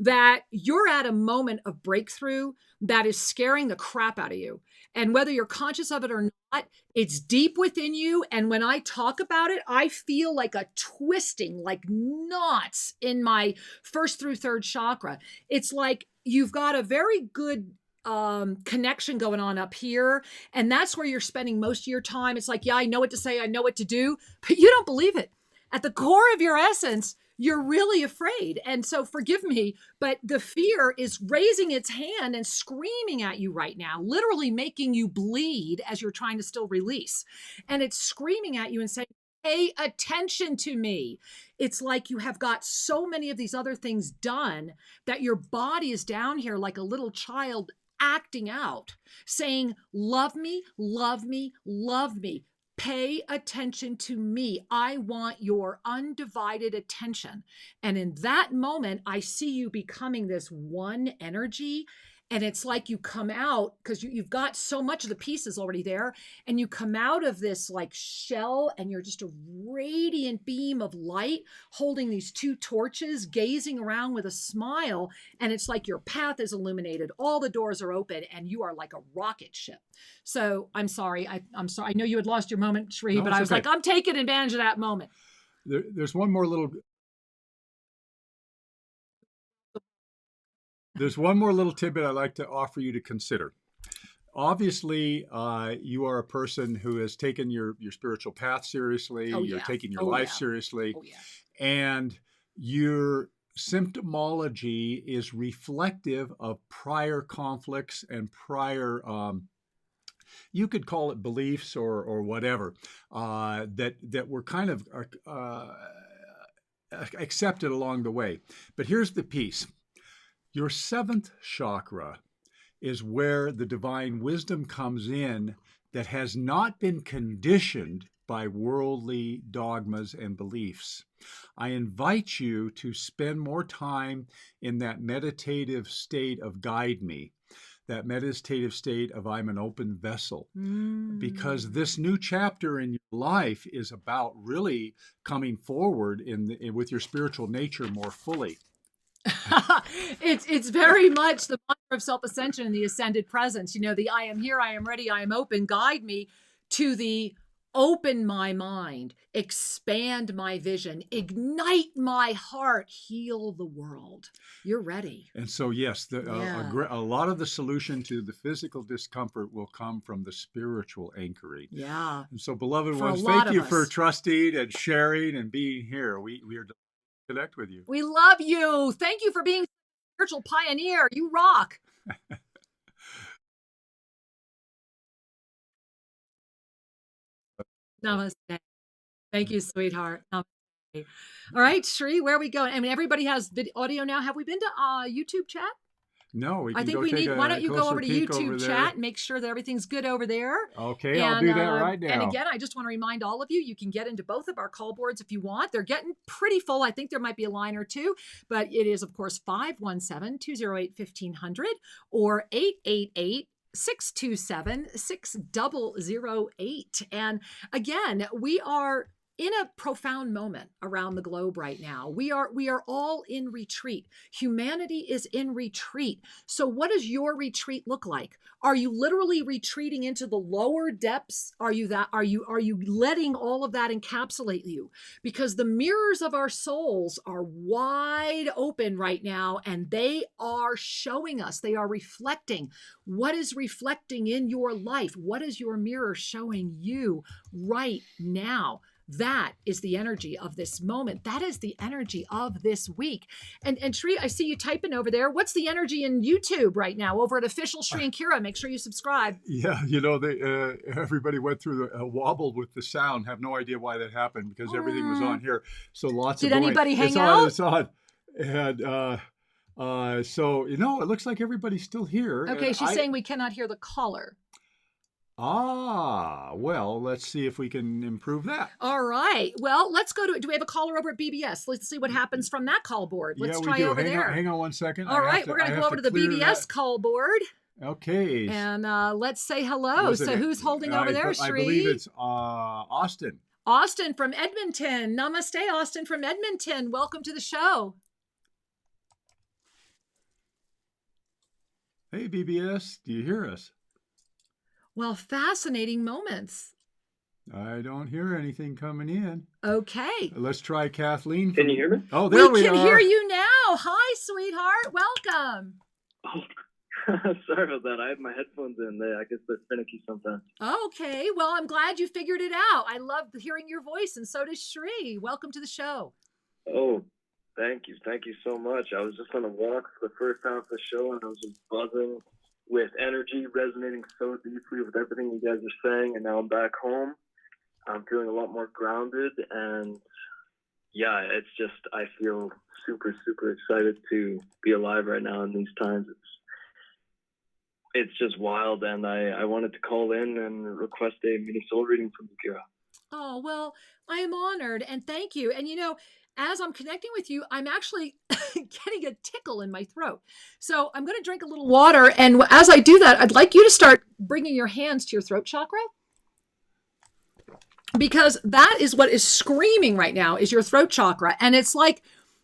that you're at a moment of breakthrough that is scaring the crap out of you. And whether you're conscious of it or not, it's deep within you. And when I talk about it, I feel like a twisting, like knots in my first through third chakra. It's like you've got a very good connection going on up here. And that's where you're spending most of your time. It's like, yeah, I know what to say. I know what to do, but you don't believe it. At the core of your essence, you're really afraid. And so forgive me, but the fear is raising its hand and screaming at you right now, literally making you bleed as you're trying to still release. And it's screaming at you and saying, pay attention to me. It's like you have got so many of these other things done that your body is down here like a little child acting out, saying, love me, love me, love me. Pay attention to me. I want your undivided attention. And in that moment, I see you becoming this one energy. And it's like you come out because you've got so much of the pieces already there, and you come out of this like shell, and you're just a radiant beam of light holding these two torches, gazing around with a smile. And it's like your path is illuminated. All the doors are open, and you are like a rocket ship. So I'm sorry. I'm sorry. I know you had lost your moment, Sri, No, but it's I was okay. like, I'm taking advantage of that moment. There's one more little tidbit I'd like to offer you to consider. Obviously, you are a person who has taken your spiritual path seriously. Oh, You're yeah. taking your Oh, life yeah. seriously. Oh, yeah. And your symptomology is reflective of prior conflicts and prior, you could call it beliefs or whatever, that were kind of accepted along the way. But here's the piece. Your seventh chakra is where the divine wisdom comes in that has not been conditioned by worldly dogmas and beliefs. I invite you to spend more time in that meditative state of guide me, that meditative state of I'm an open vessel, because this new chapter in your life is about really coming forward with your spiritual nature more fully. It's very much the mantra of self-ascension and the ascended presence. You know, the I am here, I am ready, I am open, guide me, to the open my mind, expand my vision, ignite my heart, heal the world. You're ready. And so, yes, Yeah. a lot of the solution to the physical discomfort will come from the spiritual anchoring. Yeah. And so, beloved For a ones, lot thank of you us. for trusting and sharing and being here. We are delighted to connect with you. We love you. Thank you for being a spiritual pioneer. You rock. Namaste. Thank you, sweetheart. Namaste. All right, Sri, where are we going? I mean, everybody has audio now. Have we been to YouTube chat? No, we can I think go we take need. Why don't you go closer over to peek over YouTube there. chat and make sure that everything's good over there? Okay, I'll do that right now. And again, I just want to remind all of you, you can get into both of our call boards if you want. They're getting pretty full. I think there might be a line or two, but it is, of course, 517-208-1500 or 888 627-6008. And again, we are in a profound moment around the globe right now. We are all in retreat. Humanity is in retreat. So what does your retreat look like? Are you literally retreating into the lower depths? Are you letting all of that encapsulate you? Because the mirrors of our souls are wide open right now, and they are showing us, they are reflecting. What is reflecting in your life? What is your mirror showing you right now? That is the energy of this moment. That is the energy of this week. And Sri, I see you typing over there. What's the energy in YouTube right now over at Official Sri and Kira? Make sure you subscribe. Yeah, everybody went through a wobble with the sound. Have no idea why that happened because everything was on here. So lots of Did anybody hang out? It's on. And so, it looks like everybody's still here. Okay, she's saying we cannot hear the caller. Well, let's see if we can improve that. All right. Well, let's go to it. Do we have a caller over at BBS? Let's see what happens from that call board. Let's try over there. Hang on 1 second. All right, we're going to go over to the BBS call board. Okay. And let's say hello. So who's holding over there, Sri? I believe it's Austin. Austin from Edmonton. Namaste, Austin from Edmonton. Welcome to the show. Hey, BBS, do you hear us? Well, fascinating moments. I don't hear anything coming in. Okay. Let's try Kathleen. Can you hear me? Oh, there we are. We can hear you now. Hi, sweetheart. Welcome. Oh, sorry about that. I have my headphones in. I guess they're finicky sometimes. Okay. Well, I'm glad you figured it out. I love hearing your voice, and so does Sri. Welcome to the show. Oh, thank you. Thank you so much. I was just on a walk for the first half of the show, and I was just buzzing with energy, resonating so deeply with everything you guys are saying, and now I'm back home. I'm feeling a lot more grounded, and yeah, it's just, I feel super, super excited to be alive right now in these times. It's just wild, and I wanted to call in and request a mini soul reading from Kira. Oh, well, I am honored, and thank you. And as I'm connecting with you, I'm actually getting a tickle in my throat. So I'm going to drink a little water. And as I do that, I'd like you to start bringing your hands to your throat chakra, because that is what is screaming right now, is your throat chakra. And it's like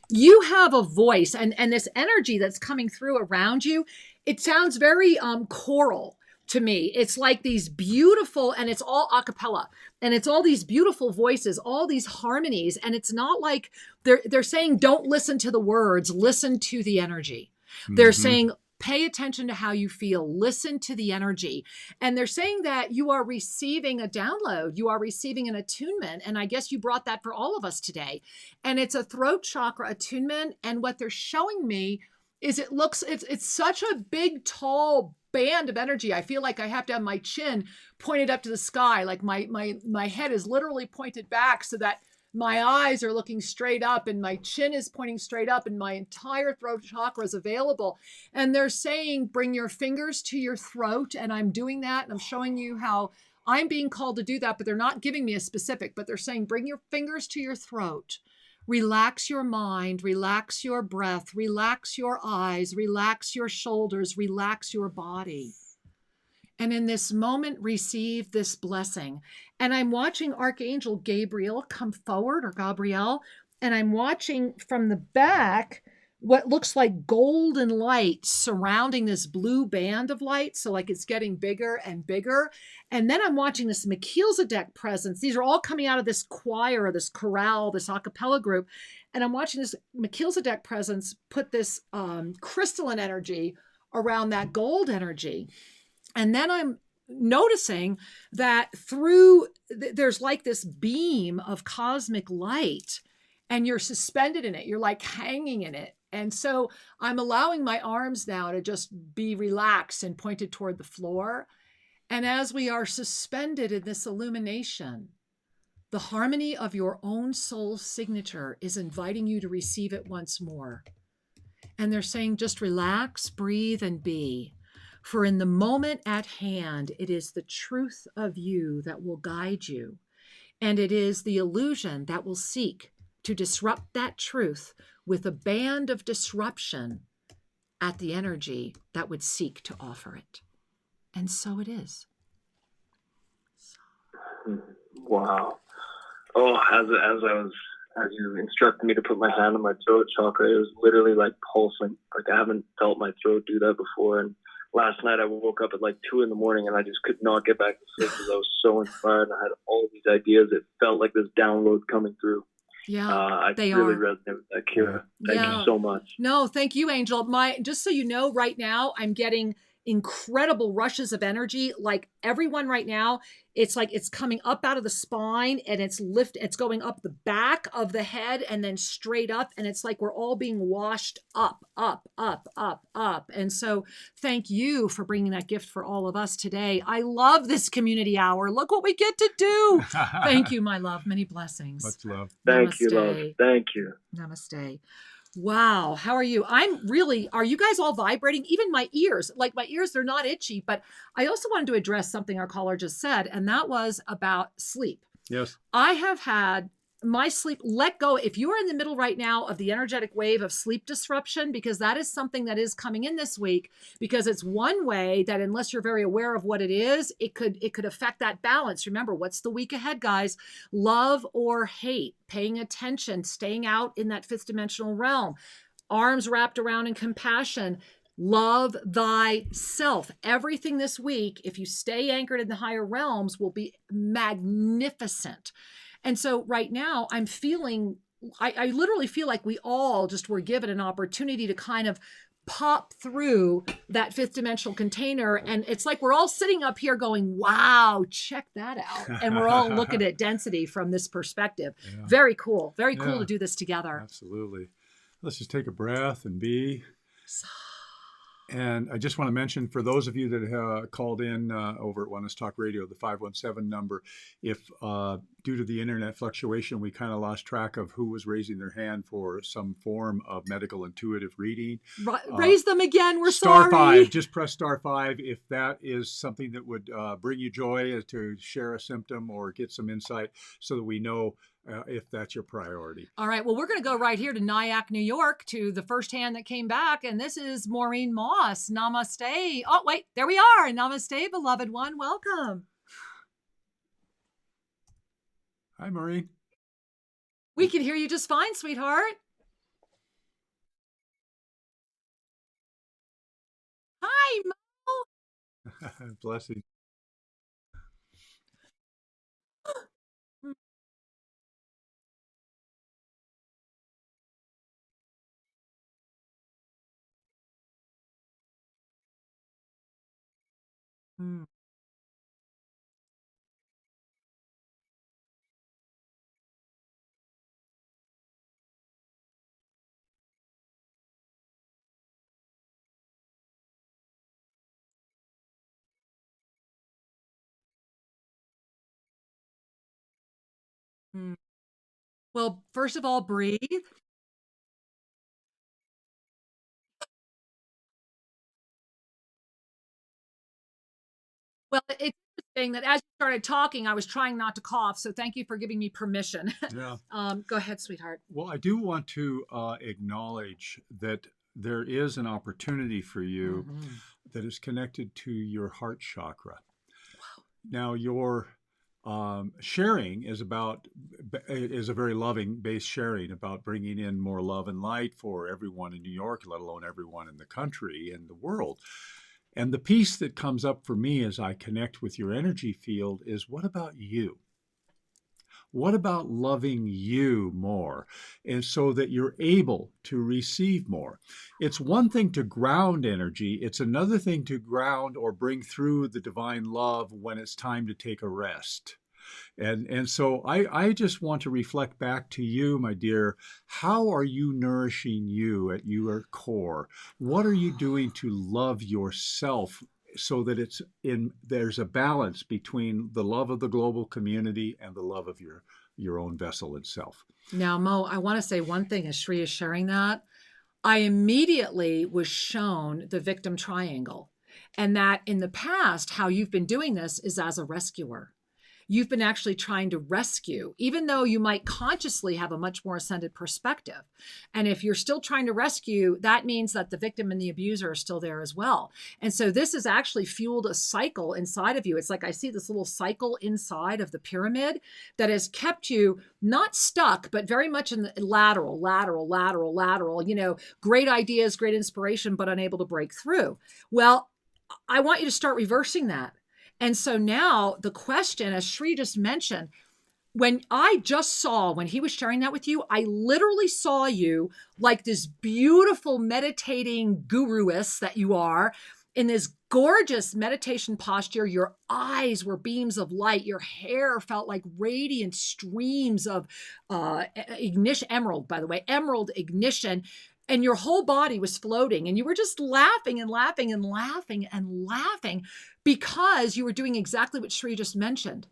you have a voice, and this energy that's coming through around you, it sounds very choral to me. It's like these beautiful, and it's all a cappella, and it's all these beautiful voices, all these harmonies. And it's not like they're saying, don't listen to the words, listen to the energy. They're saying, pay attention to how you feel, listen to the energy. And they're saying that you are receiving a download, you are receiving an attunement. And I guess you brought that for all of us today. And it's a throat chakra attunement. And what they're showing me is it's such a big, tall band of energy. I feel like I have to have my chin pointed up to the sky. Like my head is literally pointed back so that my eyes are looking straight up and my chin is pointing straight up and my entire throat chakra is available. And they're saying, bring your fingers to your throat. And I'm doing that. And I'm showing you how I'm being called to do that, but they're not giving me a specific, but they're saying, bring your fingers to your throat. Relax your mind, relax your breath, relax your eyes, relax your shoulders, relax your body. And in this moment, receive this blessing. And I'm watching Archangel Gabriel come forward, or Gabriel, and I'm watching from the back what looks like golden light surrounding this blue band of light. So like it's getting bigger and bigger. And then I'm watching this Melchizedek presence. These are all coming out of this choir, this chorale, this a cappella group. And I'm watching this Melchizedek presence put this crystalline energy around that gold energy. And then I'm noticing that there's like this beam of cosmic light, and you're suspended in it. You're like hanging in it. And so I'm allowing my arms now to just be relaxed and pointed toward the floor. And as we are suspended in this illumination, the harmony of your own soul signature is inviting you to receive it once more. And they're saying, just relax, breathe, and be. For in the moment at hand, it is the truth of you that will guide you. And it is the illusion that will seek to disrupt that truth with a band of disruption at the energy that would seek to offer it. And so it is. Wow. Oh, as you instructed me to put my hand on my throat chakra, it was literally like pulsing. Like I haven't felt my throat do that before. And last night I woke up at like 2 a.m. and I just could not get back to sleep because I was so inspired. I had all these ideas. It felt like this download coming through. Yeah, I they really are. resonate with that, Kira. Thank you so much. No, thank you, Angel. Just so you know, right now I'm getting incredible rushes of energy. Like everyone right now, it's like it's coming up out of the spine and it's going up the back of the head and then straight up. And it's like we're all being washed up, up, up, up, up. And so thank you for bringing that gift for all of us today. I love this community hour. Look what we get to do. Thank you, my love. Many blessings. Much love. Thank you, love. Thank you. Namaste. Wow. How are you? Are you guys all vibrating? Even my ears, they're not itchy, but I also wanted to address something our caller just said, and that was about sleep. Yes. I have had my sleep let go. If you are in the middle right now of the energetic wave of sleep disruption, because that is something that is coming in this week, because it's one way that unless you're very aware of what it is, it could affect that balance. Remember, what's the week ahead, guys? Love or hate, paying attention, staying out in that fifth dimensional realm, arms wrapped around in compassion. Love thyself. Everything this week, if you stay anchored in the higher realms, will be magnificent. And so right now I'm feeling, I literally feel like we all just were given an opportunity to kind of pop through that fifth dimensional container. And it's like we're all sitting up here going, wow, check that out. And we're all looking at density from this perspective. Yeah. Very cool. Very cool to do this together. Absolutely. Let's just take a breath and be. And I just want to mention for those of you that called in over at Oneness Talk Radio, the 517 number, if due to the internet fluctuation, we kind of lost track of who was raising their hand for some form of medical intuitive reading. Raise them again. We're star sorry. 5. Just press star 5 if that is something that would bring you joy, to share a symptom or get some insight, so that we know if that's your priority. All right. Well, we're going to go right here to Nyack, New York, to the first hand that came back. And this is Maureen Moss. Namaste. Oh, wait, there we are. Namaste, beloved one. Welcome. Hi, Maureen. We can hear you just fine, sweetheart. Hi, Mo. Blessing. Hmm. Hmm. Well, first of all, breathe. Well, it's interesting that as you started talking, I was trying not to cough. So thank you for giving me permission. Yeah. Go ahead, sweetheart. Well, I do want to acknowledge that there is an opportunity for you that is connected to your heart chakra. Wow. Now, your sharing is a very loving based sharing about bringing in more love and light for everyone in New York, let alone everyone in the country and the world. And the piece that comes up for me as I connect with your energy field is, what about you? What about loving you more? And so that you're able to receive more. It's one thing to ground energy. It's another thing to ground or bring through the divine love when it's time to take a rest. And so I just want to reflect back to you, my dear. How are you nourishing you at your core? What are you doing to love yourself, so that there's a balance between the love of the global community and the love of your own vessel itself? Now, Mo, I want to say one thing as Shri is sharing that. I immediately was shown the victim triangle, and that in the past, how you've been doing this is as a rescuer. You've been actually trying to rescue, even though you might consciously have a much more ascended perspective. And if you're still trying to rescue, that means that the victim and the abuser are still there as well. And so this has actually fueled a cycle inside of you. It's like I see this little cycle inside of the pyramid that has kept you not stuck, but very much in the lateral, great ideas, great inspiration, but unable to break through. Well, I want you to start reversing that. And so now the question, as Shri just mentioned, when he was sharing that with you, I literally saw you like this beautiful meditating guruess that you are, in this gorgeous meditation posture. Your eyes were beams of light. Your hair felt like radiant streams of ignition, emerald ignition. And your whole body was floating, and you were just laughing and laughing and laughing and laughing, because you were doing exactly what Shri just mentioned.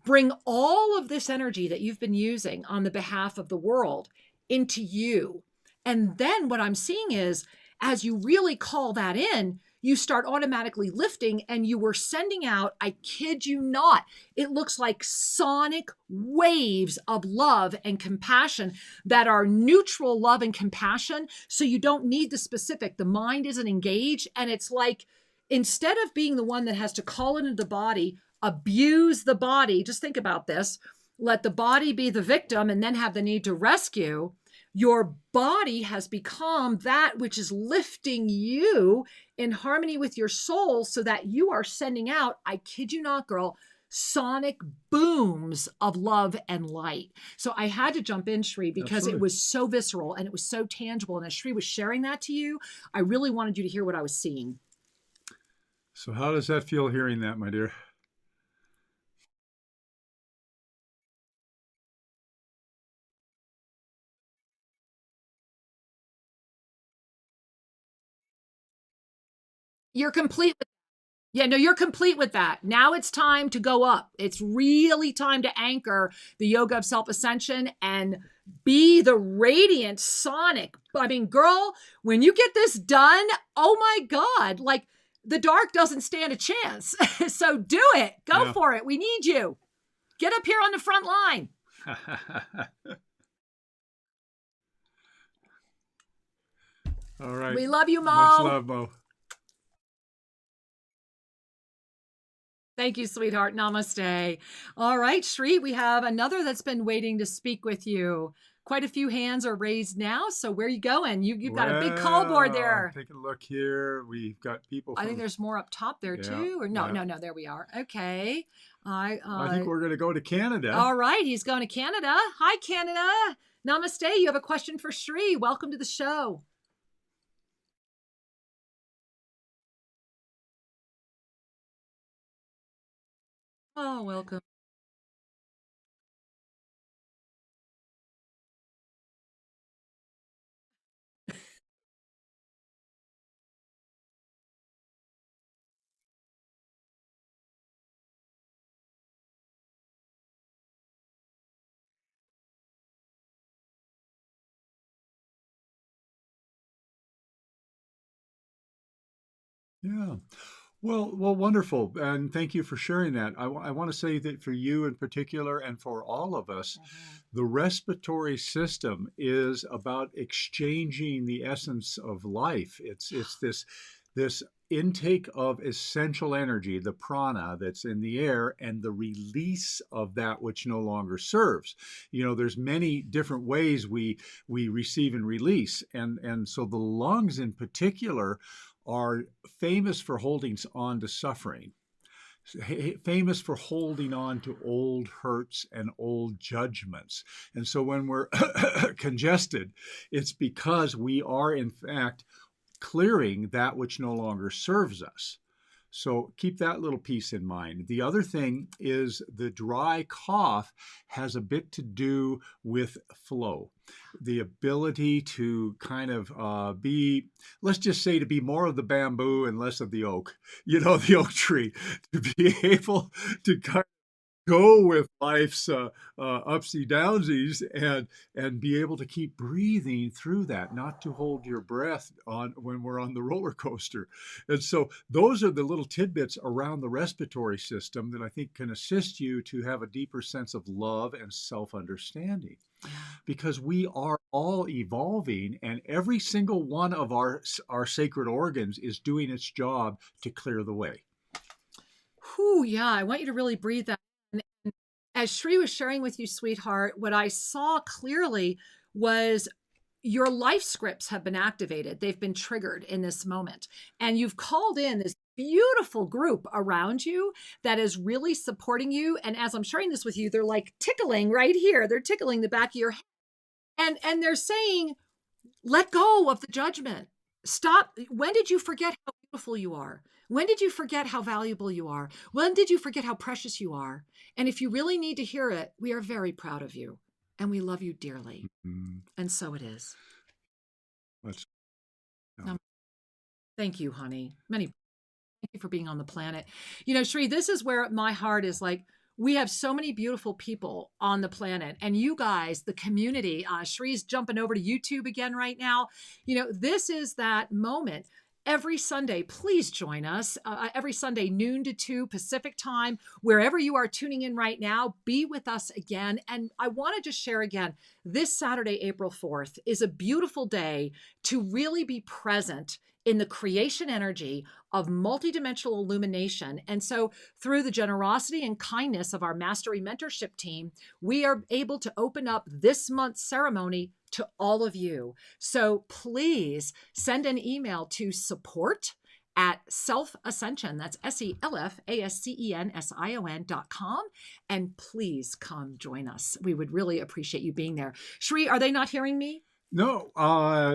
Bring all of this energy that you've been using on the behalf of the world into you. And then what I'm seeing is, as you really call that in, you start automatically lifting, and you were sending out, I kid you not, it looks like sonic waves of love and compassion that are neutral love and compassion. So you don't need the specific. The mind isn't engaged. And it's like, instead of being the one that has to call into the body, abuse the body, just think about this, let the body be the victim and then have the need to rescue. Your body has become that which is lifting you in harmony with your soul, so that you are sending out, I kid you not, girl, sonic booms of love and light. So I had to jump in, Shri, because Absolutely. It was so visceral and it was so tangible. And as Shri was sharing that to you, I really wanted you to hear what I was seeing. So how does that feel, hearing that, my dear? You're complete. Yeah, no, you're complete with that. Now it's time to go up. It's really time to anchor the yoga of self-ascension and be the radiant sonic. I mean, girl, when you get this done, oh my God, like the dark doesn't stand a chance. So do it. Go for it. We need you. Get up here on the front line. All right. We love you, Mo. Much love, Mo. Thank you, sweetheart. Namaste. All right, Shri, we have another that's been waiting to speak with you. Quite a few hands are raised now. So where are you going? You've got a big call board there. Take a look here. We've got people. I think there's more up top there too. Or no, there we are. Okay. I think we're going to go to Canada. All right. He's going to Canada. Hi, Canada. Namaste. You have a question for Shri. Welcome to the show. Oh, welcome. Yeah. Well, wonderful. And thank you for sharing that. I want to say that for you in particular and for all of us, the respiratory system is about exchanging the essence of life. It's this intake of essential energy, the prana that's in the air, and the release of that which no longer serves. You know, there's many different ways we receive and release. And so the lungs in particular are famous for holding on to suffering, famous for holding on to old hurts and old judgments. And so when we're congested, it's because we are in fact clearing that which no longer serves us. So keep that little piece in mind. The other thing is the dry cough has a bit to do with flow. The ability to kind of be, let's just say, to be more of the bamboo and less of the oak, the oak tree, to be able to kind of go with life's upsy downsies and be able to keep breathing through that, not to hold your breath on when we're on the roller coaster. And so those are the little tidbits around the respiratory system that I think can assist you to have a deeper sense of love and self-understanding. Because we are all evolving, and every single one of our sacred organs is doing its job to clear the way. Whew, yeah, I want you to really breathe that. As Shri was sharing with you, sweetheart, what I saw clearly was your life scripts have been activated. They've been triggered in this moment. And you've called in this beautiful group around you that is really supporting you. And as I'm sharing this with you, they're like tickling right here. They're tickling the back of your head. And they're saying, let go of the judgment. Stop. When did you forget how beautiful you are? When did you forget how valuable you are? When did you forget how precious you are? And if you really need to hear it, we are very proud of you and we love you dearly. Mm-hmm. And so it is. Thank you, honey. Thank you for being on the planet. Shri, this is where my heart is like, we have so many beautiful people on the planet, and you guys, the community, Shri's jumping over to YouTube again right now. This is that moment. Every Sunday, please join us. Every Sunday, noon to 2 Pacific time, wherever you are tuning in right now, be with us again. And I want to just share again, this Saturday, April 4th, is a beautiful day to really be present in the creation energy of multidimensional illumination. And so through the generosity and kindness of our Mastery Mentorship team, we are able to open up this month's ceremony to all of you. So please send an email to support@selfascension, that's SELFASCENSION.com, and please come join us. We would really appreciate you being there. Shri, are they not hearing me? No,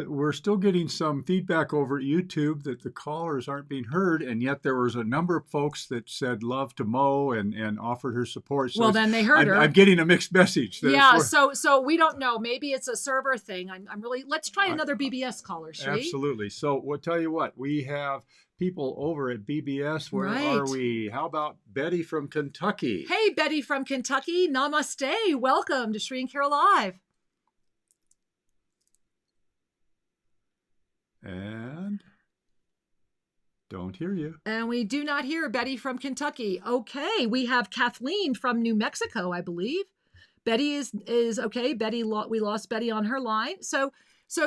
we're still getting some feedback over at YouTube that the callers aren't being heard, and yet there was a number of folks that said love to Mo and offered her support. So Well, then they heard her. I'm getting a mixed message. Yeah, so we don't know. Maybe it's a server thing. I'm really. Let's try another BBS caller, Shri. Absolutely. So we'll tell you what, we have people over at BBS. Where are we? How about Betty from Kentucky? Hey, Betty from Kentucky. Namaste. Welcome to Shri and Kira Live. And don't hear you. And we do not hear Betty from Kentucky. Okay, we have Kathleen from New Mexico, I believe. Betty is okay. Betty, we lost Betty on her line. So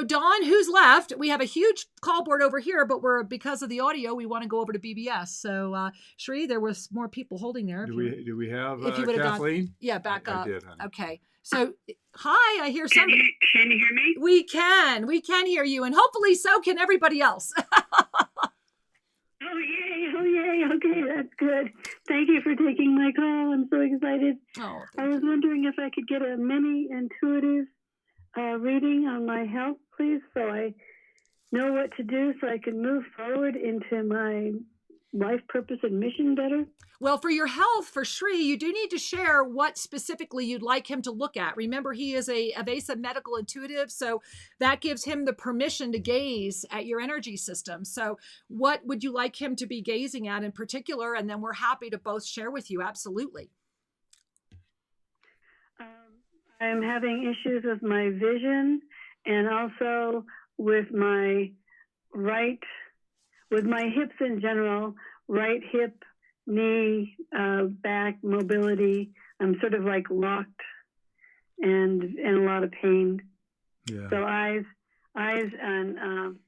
Dawn, who's left? We have a huge call board over here, but because of the audio, we want to go over to BBS. So Shri, there was more people holding there. Do we have Kathleen? Back up. I did, honey. Okay. So, hi, I hear somebody. Can you hear me? We can hear you, and hopefully so can everybody else. Oh, yay. Okay, that's good. Thank you for taking my call. I'm so excited. Oh, I was wondering if I could get a mini intuitive reading on my health, please, so I know what to do so I can move forward into my life purpose and mission better. Well, for your health, for Shri, you do need to share what specifically you'd like him to look at. Remember, he is a Vesa medical intuitive, so that gives him the permission to gaze at your energy system. So what would you like him to be gazing at in particular? And then we're happy to both share with you. Absolutely. I'm having issues with my vision and also with my hips in general, right hip, knee, back mobility. I'm sort of like locked and in a lot of pain. Yeah. So eyes and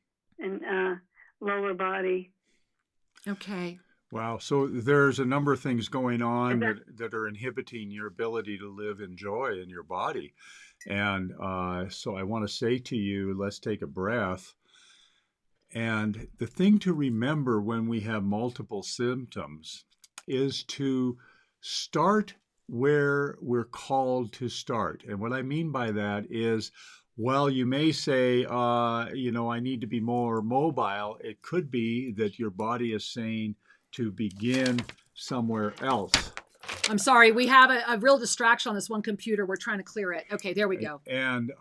lower body. Okay. Wow. So there's a number of things going on that are inhibiting your ability to live in joy in your body. And so I want to say to you, let's take a breath. And the thing to remember when we have multiple symptoms is to start where we're called to start. And what I mean by that is, well, you may say, I need to be more mobile. It could be that your body is saying to begin somewhere else. I'm sorry, we have a real distraction on this one computer. We're trying to clear it. Okay, there we go. And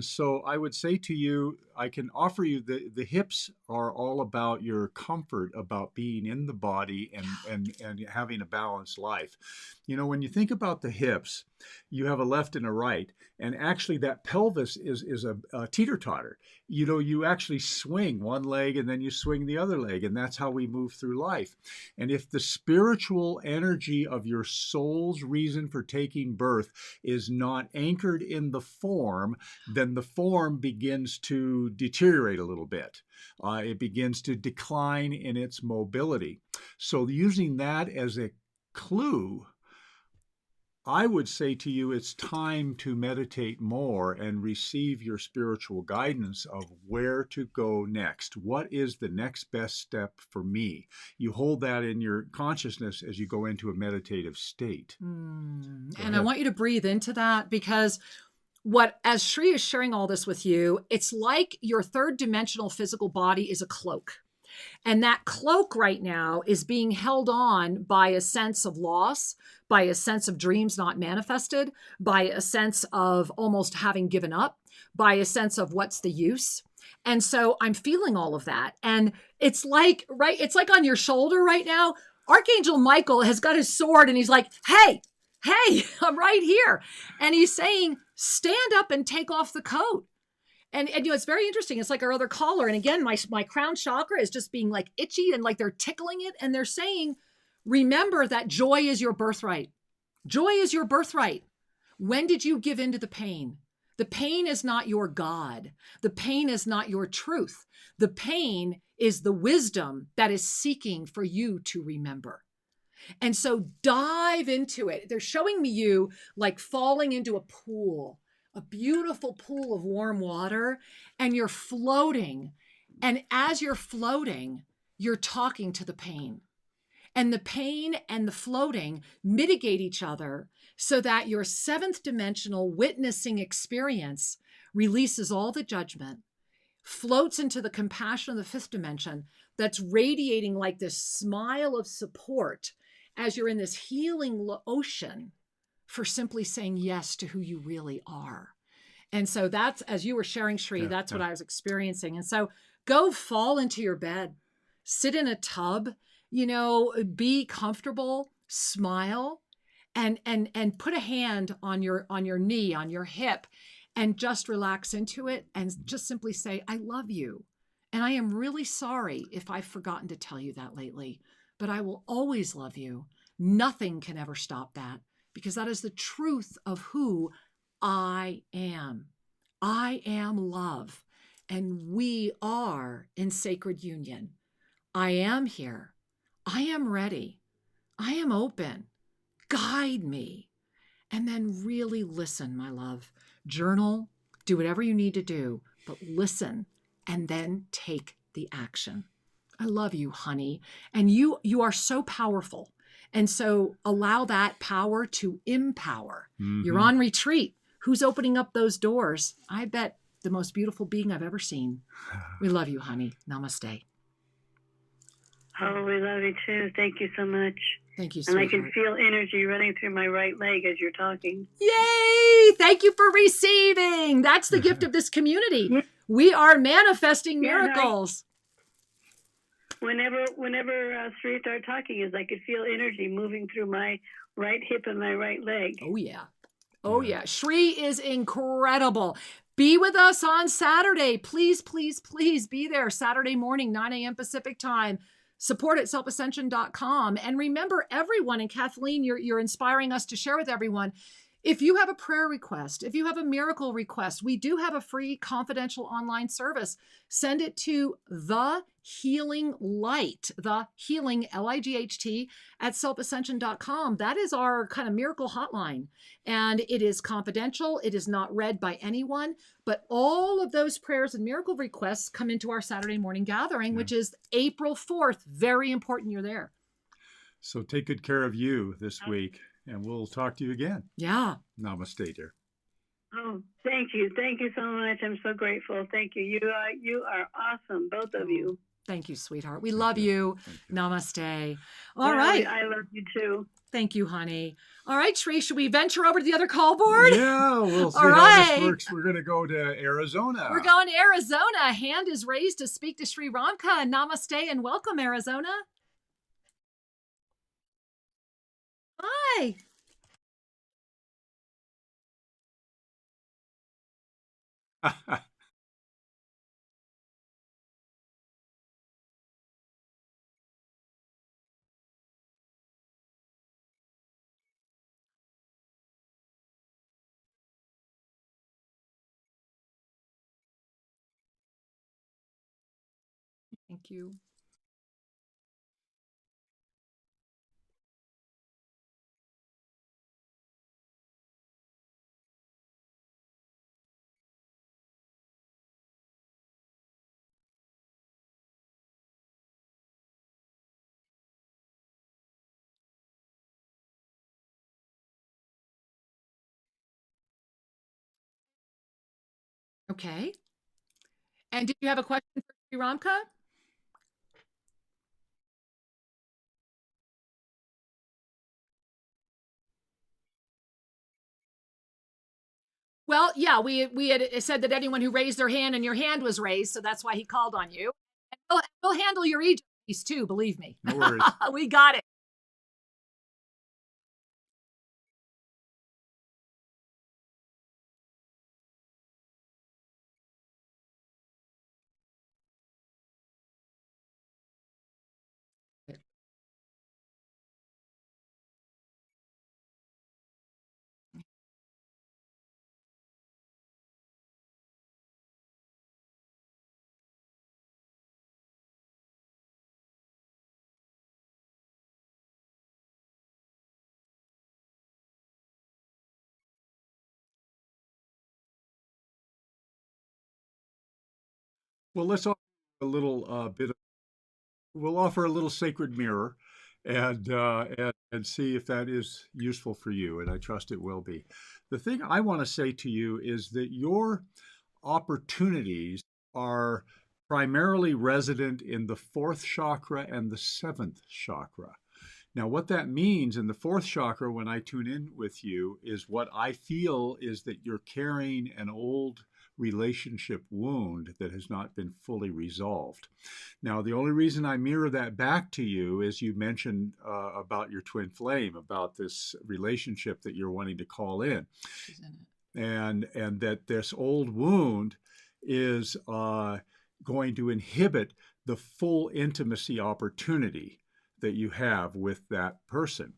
so I would say to you, I can offer you the hips are all about your comfort, about being in the body and having a balanced life. You know, when you think about the hips, you have a left and a right, and actually that pelvis is a teeter-totter. You know, you actually swing one leg and then you swing the other leg, and that's how we move through life. And if the spiritual energy of your soul's reason for taking birth is not anchored in the form, then the form begins to deteriorate a little bit. It begins to decline in its mobility. So using that as a clue, I would say to you, it's time to meditate more and receive your spiritual guidance of where to go next. What is the next best step for me? You hold that in your consciousness as you go into a meditative state. And I want you to breathe into that, because as Shri is sharing all this with you, it's like your third dimensional physical body is a cloak. And that cloak right now is being held on by a sense of loss, by a sense of dreams not manifested, by a sense of almost having given up, by a sense of what's the use. And so I'm feeling all of that. And it's like, it's like on your shoulder right now, Archangel Michael has got his sword and he's like, hey, I'm right here. And he's saying, stand up and take off the coat. And it's very interesting. It's like our other caller. And again, my crown chakra is just being like itchy and like they're tickling it. And they're saying, remember that joy is your birthright. Joy is your birthright. When did you give into the pain? The pain is not your God. The pain is not your truth. The pain is the wisdom that is seeking for you to remember. And so dive into it. They're showing me you like falling into a pool, a beautiful pool of warm water, and you're floating. And as you're floating, you're talking to the pain. And the pain and the floating mitigate each other so that your seventh dimensional witnessing experience releases all the judgment, floats into the compassion of the fifth dimension that's radiating like this smile of support as you're in this healing ocean for simply saying yes to who you really are. And so that's, as you were sharing, Shri, that's what I was experiencing. And so go fall into your bed, sit in a tub, be comfortable, smile, and put a hand on your knee, on your hip, and just relax into it and just simply say, I love you. And I am really sorry if I've forgotten to tell you that lately, but I will always love you. Nothing can ever stop that, because that is the truth of who I am. I am love, and we are in sacred union. I am here. I am ready. I am open. Guide me. And then really listen, my love. Journal, do whatever you need to do, but listen and then take the action. I love you, honey. And you are so powerful. And so allow that power to empower. Mm-hmm. You're on retreat. Who's opening up those doors? I bet the most beautiful being I've ever seen. We love you, honey. Namaste. Oh, we love you too. Thank you so much. Thank you, sweetheart. And I can feel energy running through my right leg as you're talking. Yay! Thank you for receiving. That's the gift of this community. Yeah. We are manifesting miracles. Whenever Sri started talking, I could feel energy moving through my right hip and my right leg. Oh, yeah. Oh, yeah. Shri is incredible. Be with us on Saturday. Please, please, please be there. Saturday morning, 9 a.m. Pacific time. Support at selfascension.com. And remember, everyone, and Kathleen, you're inspiring us to share with everyone. If you have a prayer request, if you have a miracle request, we do have a free confidential online service. Send it to The Healing Light, The Healing, Light, at selfascension.com. That is our kind of miracle hotline. And it is confidential. It is not read by anyone. But all of those prayers and miracle requests come into our Saturday morning gathering, which is April 4th. Very important you're there. So take good care of you this week. And we'll talk to you again. Yeah. Namaste, dear. Oh, thank you. Thank you so much. I'm so grateful. Thank you. You are awesome, both of you. Thank you, sweetheart. We love you. Namaste. All right. I love you too. Thank you, honey. All right, Shri, should we venture over to the other call board? Yeah, we'll see how this works. We're going to go to Arizona. We're going to Arizona. Hand is raised to speak to Sri Ramka. Namaste and welcome, Arizona. Hi. Thank you. Okay. And did you have a question for Sri Ramka? Well, yeah, we had said that anyone who raised their hand and your hand was raised, so that's why he called on you. And we'll handle your Egypt piece too, believe me. No worries. We got it. Well, let's offer a little bit of, we'll offer a little sacred mirror. and see if that is useful for you. And I trust it will be. The thing I want to say to you is that your opportunities are primarily resident in the fourth chakra and the seventh chakra. Now, what that means in the fourth chakra, when I tune in with you, is what I feel is that you're carrying an old relationship wound that has not been fully resolved. Now, the only reason I mirror that back to you is you mentioned about your twin flame, about this relationship that you're wanting to call in. And that this old wound is going to inhibit the full intimacy opportunity that you have with that person.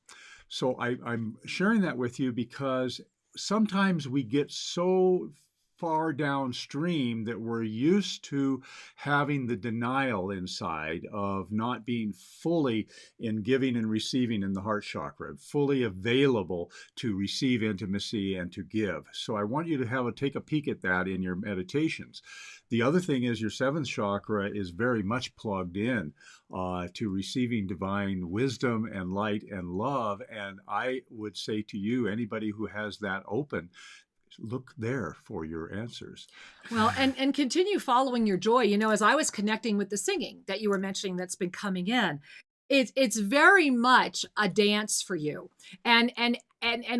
So I'm sharing that with you because sometimes we get so far downstream that we're used to having the denial inside of not being fully in giving and receiving in the heart chakra, fully available to receive intimacy and to give. So I want you to take a peek at that in your meditations. The other thing is your seventh chakra is very much plugged in to receiving divine wisdom and light and love. And I would say to you, anybody who has that open, look there for your answers. Well, and continue following your joy. You know, as I was connecting with the singing that you were mentioning that's been coming in, it's very much a dance for you. And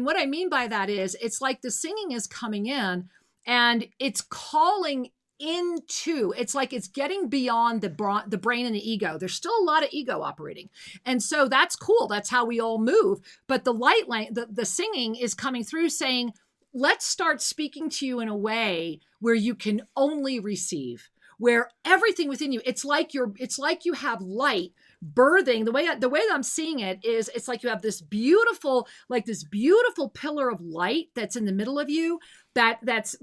what I mean by that is it's like the singing is coming in and it's calling into, it's like it's getting beyond the brain and the ego. There's still a lot of ego operating. And so that's cool. That's how we all move. But the light line, the singing is coming through saying, let's start speaking to you in a way where you can only receive, where everything within you, it's like you have light birthing. The way that I'm seeing it is it's like you have this beautiful pillar of light that's in the middle of you that's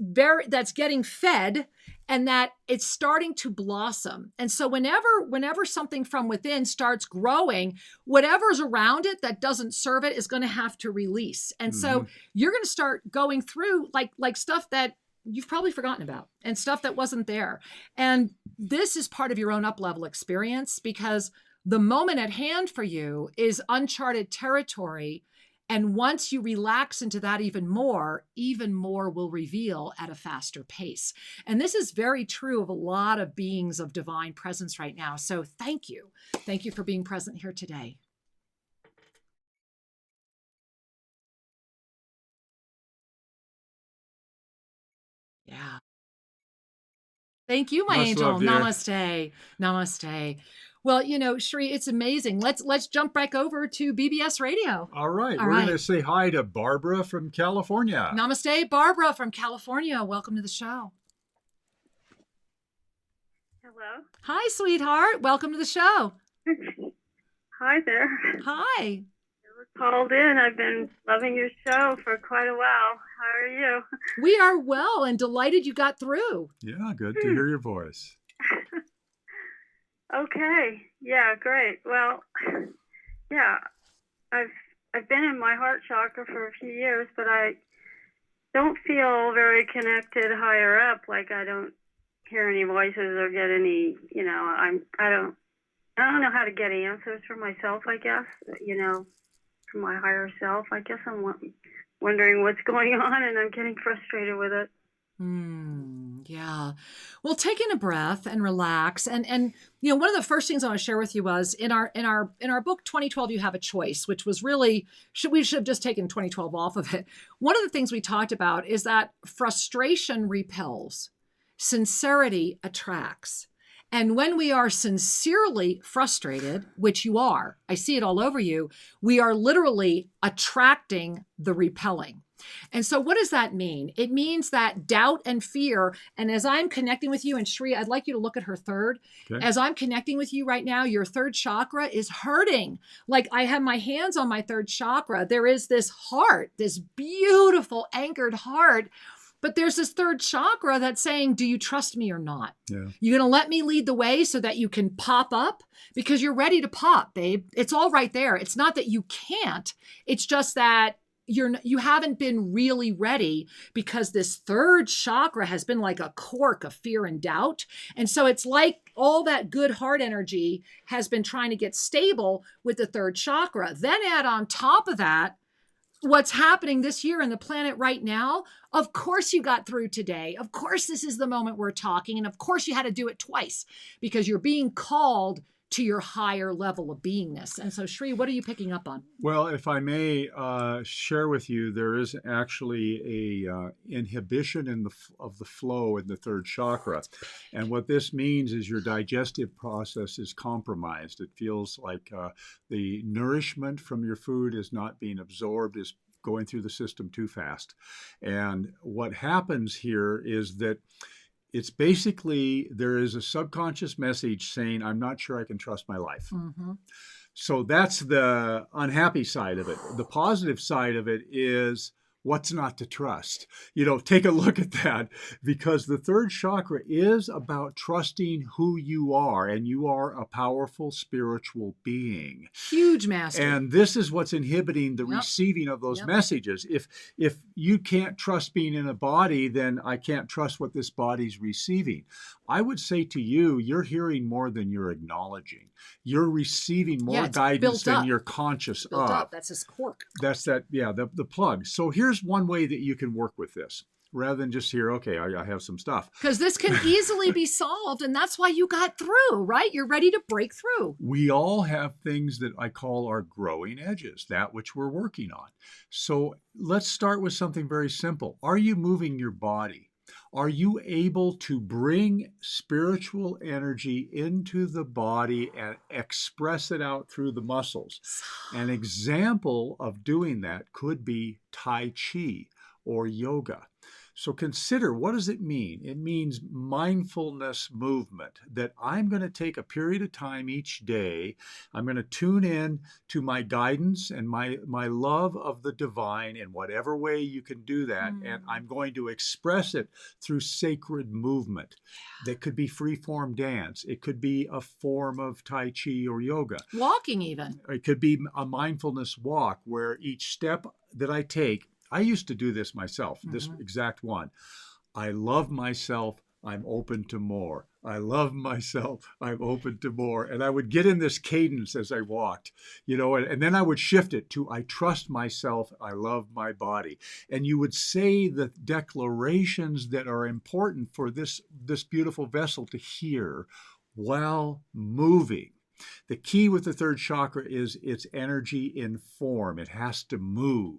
getting fed and that it's starting to blossom. And so whenever something from within starts growing, whatever's around it that doesn't serve it is going to have to release. And so you're going to start going through like stuff that you've probably forgotten about and stuff that wasn't there. And this is part of your own up-level experience because the moment at hand for you is uncharted territory. And once you relax into that even more will reveal at a faster pace. And this is very true of a lot of beings of divine presence right now. So thank you. Thank you for being present here today. Yeah. Thank you, my Much angel. love, dear. Namaste. Namaste. Well, you know, Shri, it's amazing. Let's jump back over to BBS Radio. All right. We're going to say hi to Barbara from California. Namaste, Barbara from California. Welcome to the show. Hello. Hi, sweetheart. Welcome to the show. Hi there. Hi. You were called in. I've been loving your show for quite a while. How are you? We are well and delighted you got through. Yeah, good to hear your voice. Okay. Yeah, great. Well, yeah, I've been in my heart chakra for a few years, but I don't feel very connected higher up. Like I don't hear any voices or get any, you know, I don't know how to get answers for myself, I guess, you know, from my higher self. I guess I'm wondering what's going on and I'm getting frustrated with it. Yeah. Well, taking a breath and relax. And you know, one of the first things I want to share with you was in our book, 2012, You Have a Choice, which was really, we should have just taken 2012 off of it. One of the things we talked about is that frustration repels, sincerity attracts. And when we are sincerely frustrated, which you are, I see it all over you, we are literally attracting the repelling. And so what does that mean? It means that doubt and fear, and as I'm connecting with you, and Shri, I'd like you to look at her third. Okay. As I'm connecting with you right now, your third chakra is hurting. Like I have my hands on my third chakra. There is this heart, this beautiful anchored heart. But there's this third chakra that's saying, do you trust me or not? Yeah. You're going to let me lead the way so that you can pop up? Because you're ready to pop, babe. It's all right there. It's not that you can't. It's just that you haven't been really ready, because this third chakra has been like a cork of fear and doubt. And so it's like all that good heart energy has been trying to get stable with the third chakra. Then add on top of that what's happening this year in the planet right now. Of course you got through today. Of course this is the moment we're talking. And of course you had to do it twice, because you're being called to your higher level of beingness. And so, Shri, what are you picking up on? Well, if I may share with you, there is actually a inhibition of the flow in the third chakra. And what this means is your digestive process is compromised. It feels like the nourishment from your food is not being absorbed, is going through the system too fast. And what happens here is that it's basically, there is a subconscious message saying, I'm not sure I can trust my life. Mm-hmm. So that's the unhappy side of it. The positive side of it is what's not to trust. Take a look at that, because the third chakra is about trusting who you are, and you are a powerful spiritual being. Huge master. And this is what's inhibiting the receiving of those messages. If you can't trust being in a body, then I can't trust what this body's receiving. I would say to you, you're hearing more than you're acknowledging. You're receiving more guidance than you're conscious of. Up. That's his cork. That's the plug. So here's one way that you can work with this, rather than just hear, okay, I have some stuff. Because this can easily be solved, and that's why you got through, right? You're ready to break through. We all have things that I call our growing edges, that which we're working on. So let's start with something very simple. Are you moving your body? Are you able to bring spiritual energy into the body and express it out through the muscles? An example of doing that could be Tai Chi or yoga. So consider, what does it mean? It means mindfulness movement, that I'm going to take a period of time each day. I'm going to tune in to my guidance and my love of the divine in whatever way you can do that. And I'm going to express it through sacred movement. That could be free-form dance. It could be a form of Tai Chi or yoga. Walking even. It could be a mindfulness walk where each step that I take, I used to do this myself, this exact one. I love myself, I'm open to more. I love myself, I'm open to more. And I would get in this cadence as I walked, and then I would shift it to, I trust myself, I love my body. And you would say the declarations that are important for this beautiful vessel to hear while moving. The key with the third chakra is its energy in form. It has to move.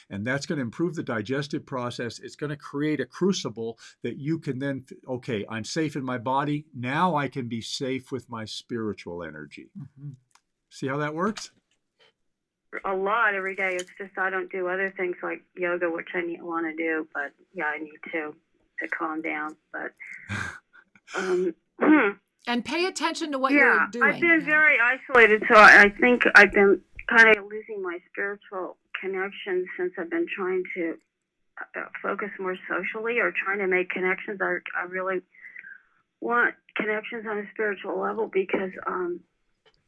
And that's going to improve the digestive process. It's going to create a crucible that you can then, okay, I'm safe in my body. Now I can be safe with my spiritual energy. See how that works? A lot every day. It's just I don't do other things like yoga, which I want to do, but I need to calm down. But and pay attention to what you're doing. I've been very isolated, so I think I've been kind of losing my spiritual connection since I've been trying to focus more socially or trying to make connections. I really want connections on a spiritual level, because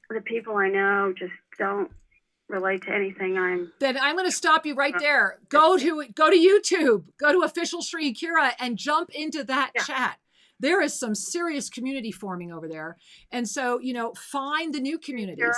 the people I know just don't relate to anything Then I'm going to stop you right there. Go to YouTube, go to Official Shri Kira and jump into that chat. There is some serious community forming over there. And so, find the new communities.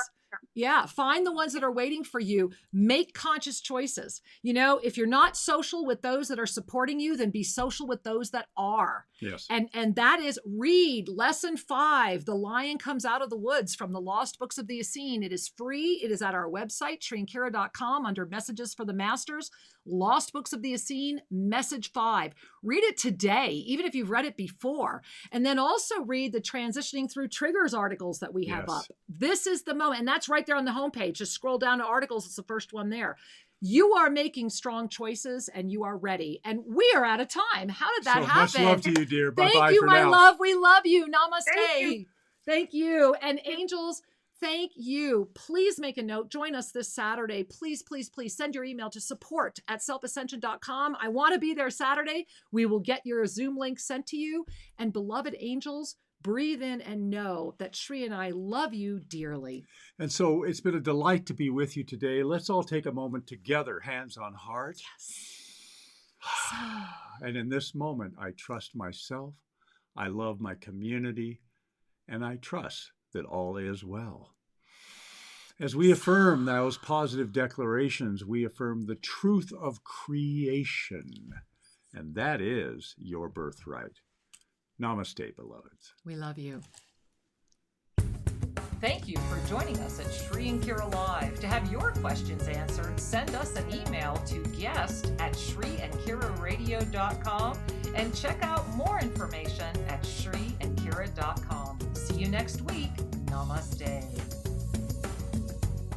Find the ones that are waiting for you. Make conscious choices. If you're not social with those that are supporting you, then be social with those that are. Yes. And that is, read lesson 5, The Lion Comes Out of the Woods, from the Lost Books of the Essene. It is free. It is at our website, shrinkira.com, under Messages for the Masters. Lost Books of the Essene, message 5. Read it today, even if you've read it before. And then also read the Transitioning Through Triggers articles that we have up. This is the moment. And that's right there on the homepage. Just scroll down to articles. It's the first one there. You are making strong choices and you are ready. And we are out of time. How did that happen? Much love to you, dear. Bye-bye. Thank you, my now. love. We love you. Namaste. Thank you. And angels, thank you. Please make a note. Join us this Saturday. Please, please, please send your email to support@selfascension.com. I want to be there Saturday. We will get your Zoom link sent to you. And beloved angels, breathe in and know that Shri and I love you dearly. And so it's been a delight to be with you today. Let's all take a moment together, hands on heart. Yes. And in this moment, I trust myself, I love my community, and I trust that all is well. As we affirm those positive declarations, we affirm the truth of creation, and that is your birthright. Namaste, beloveds. We love you. Thank you for joining us at Shri and Kira Live. To have your questions answered, send us an email to guest@shriandkiraradio.com and check out more information at shriandkira.com. See you next week. Namaste.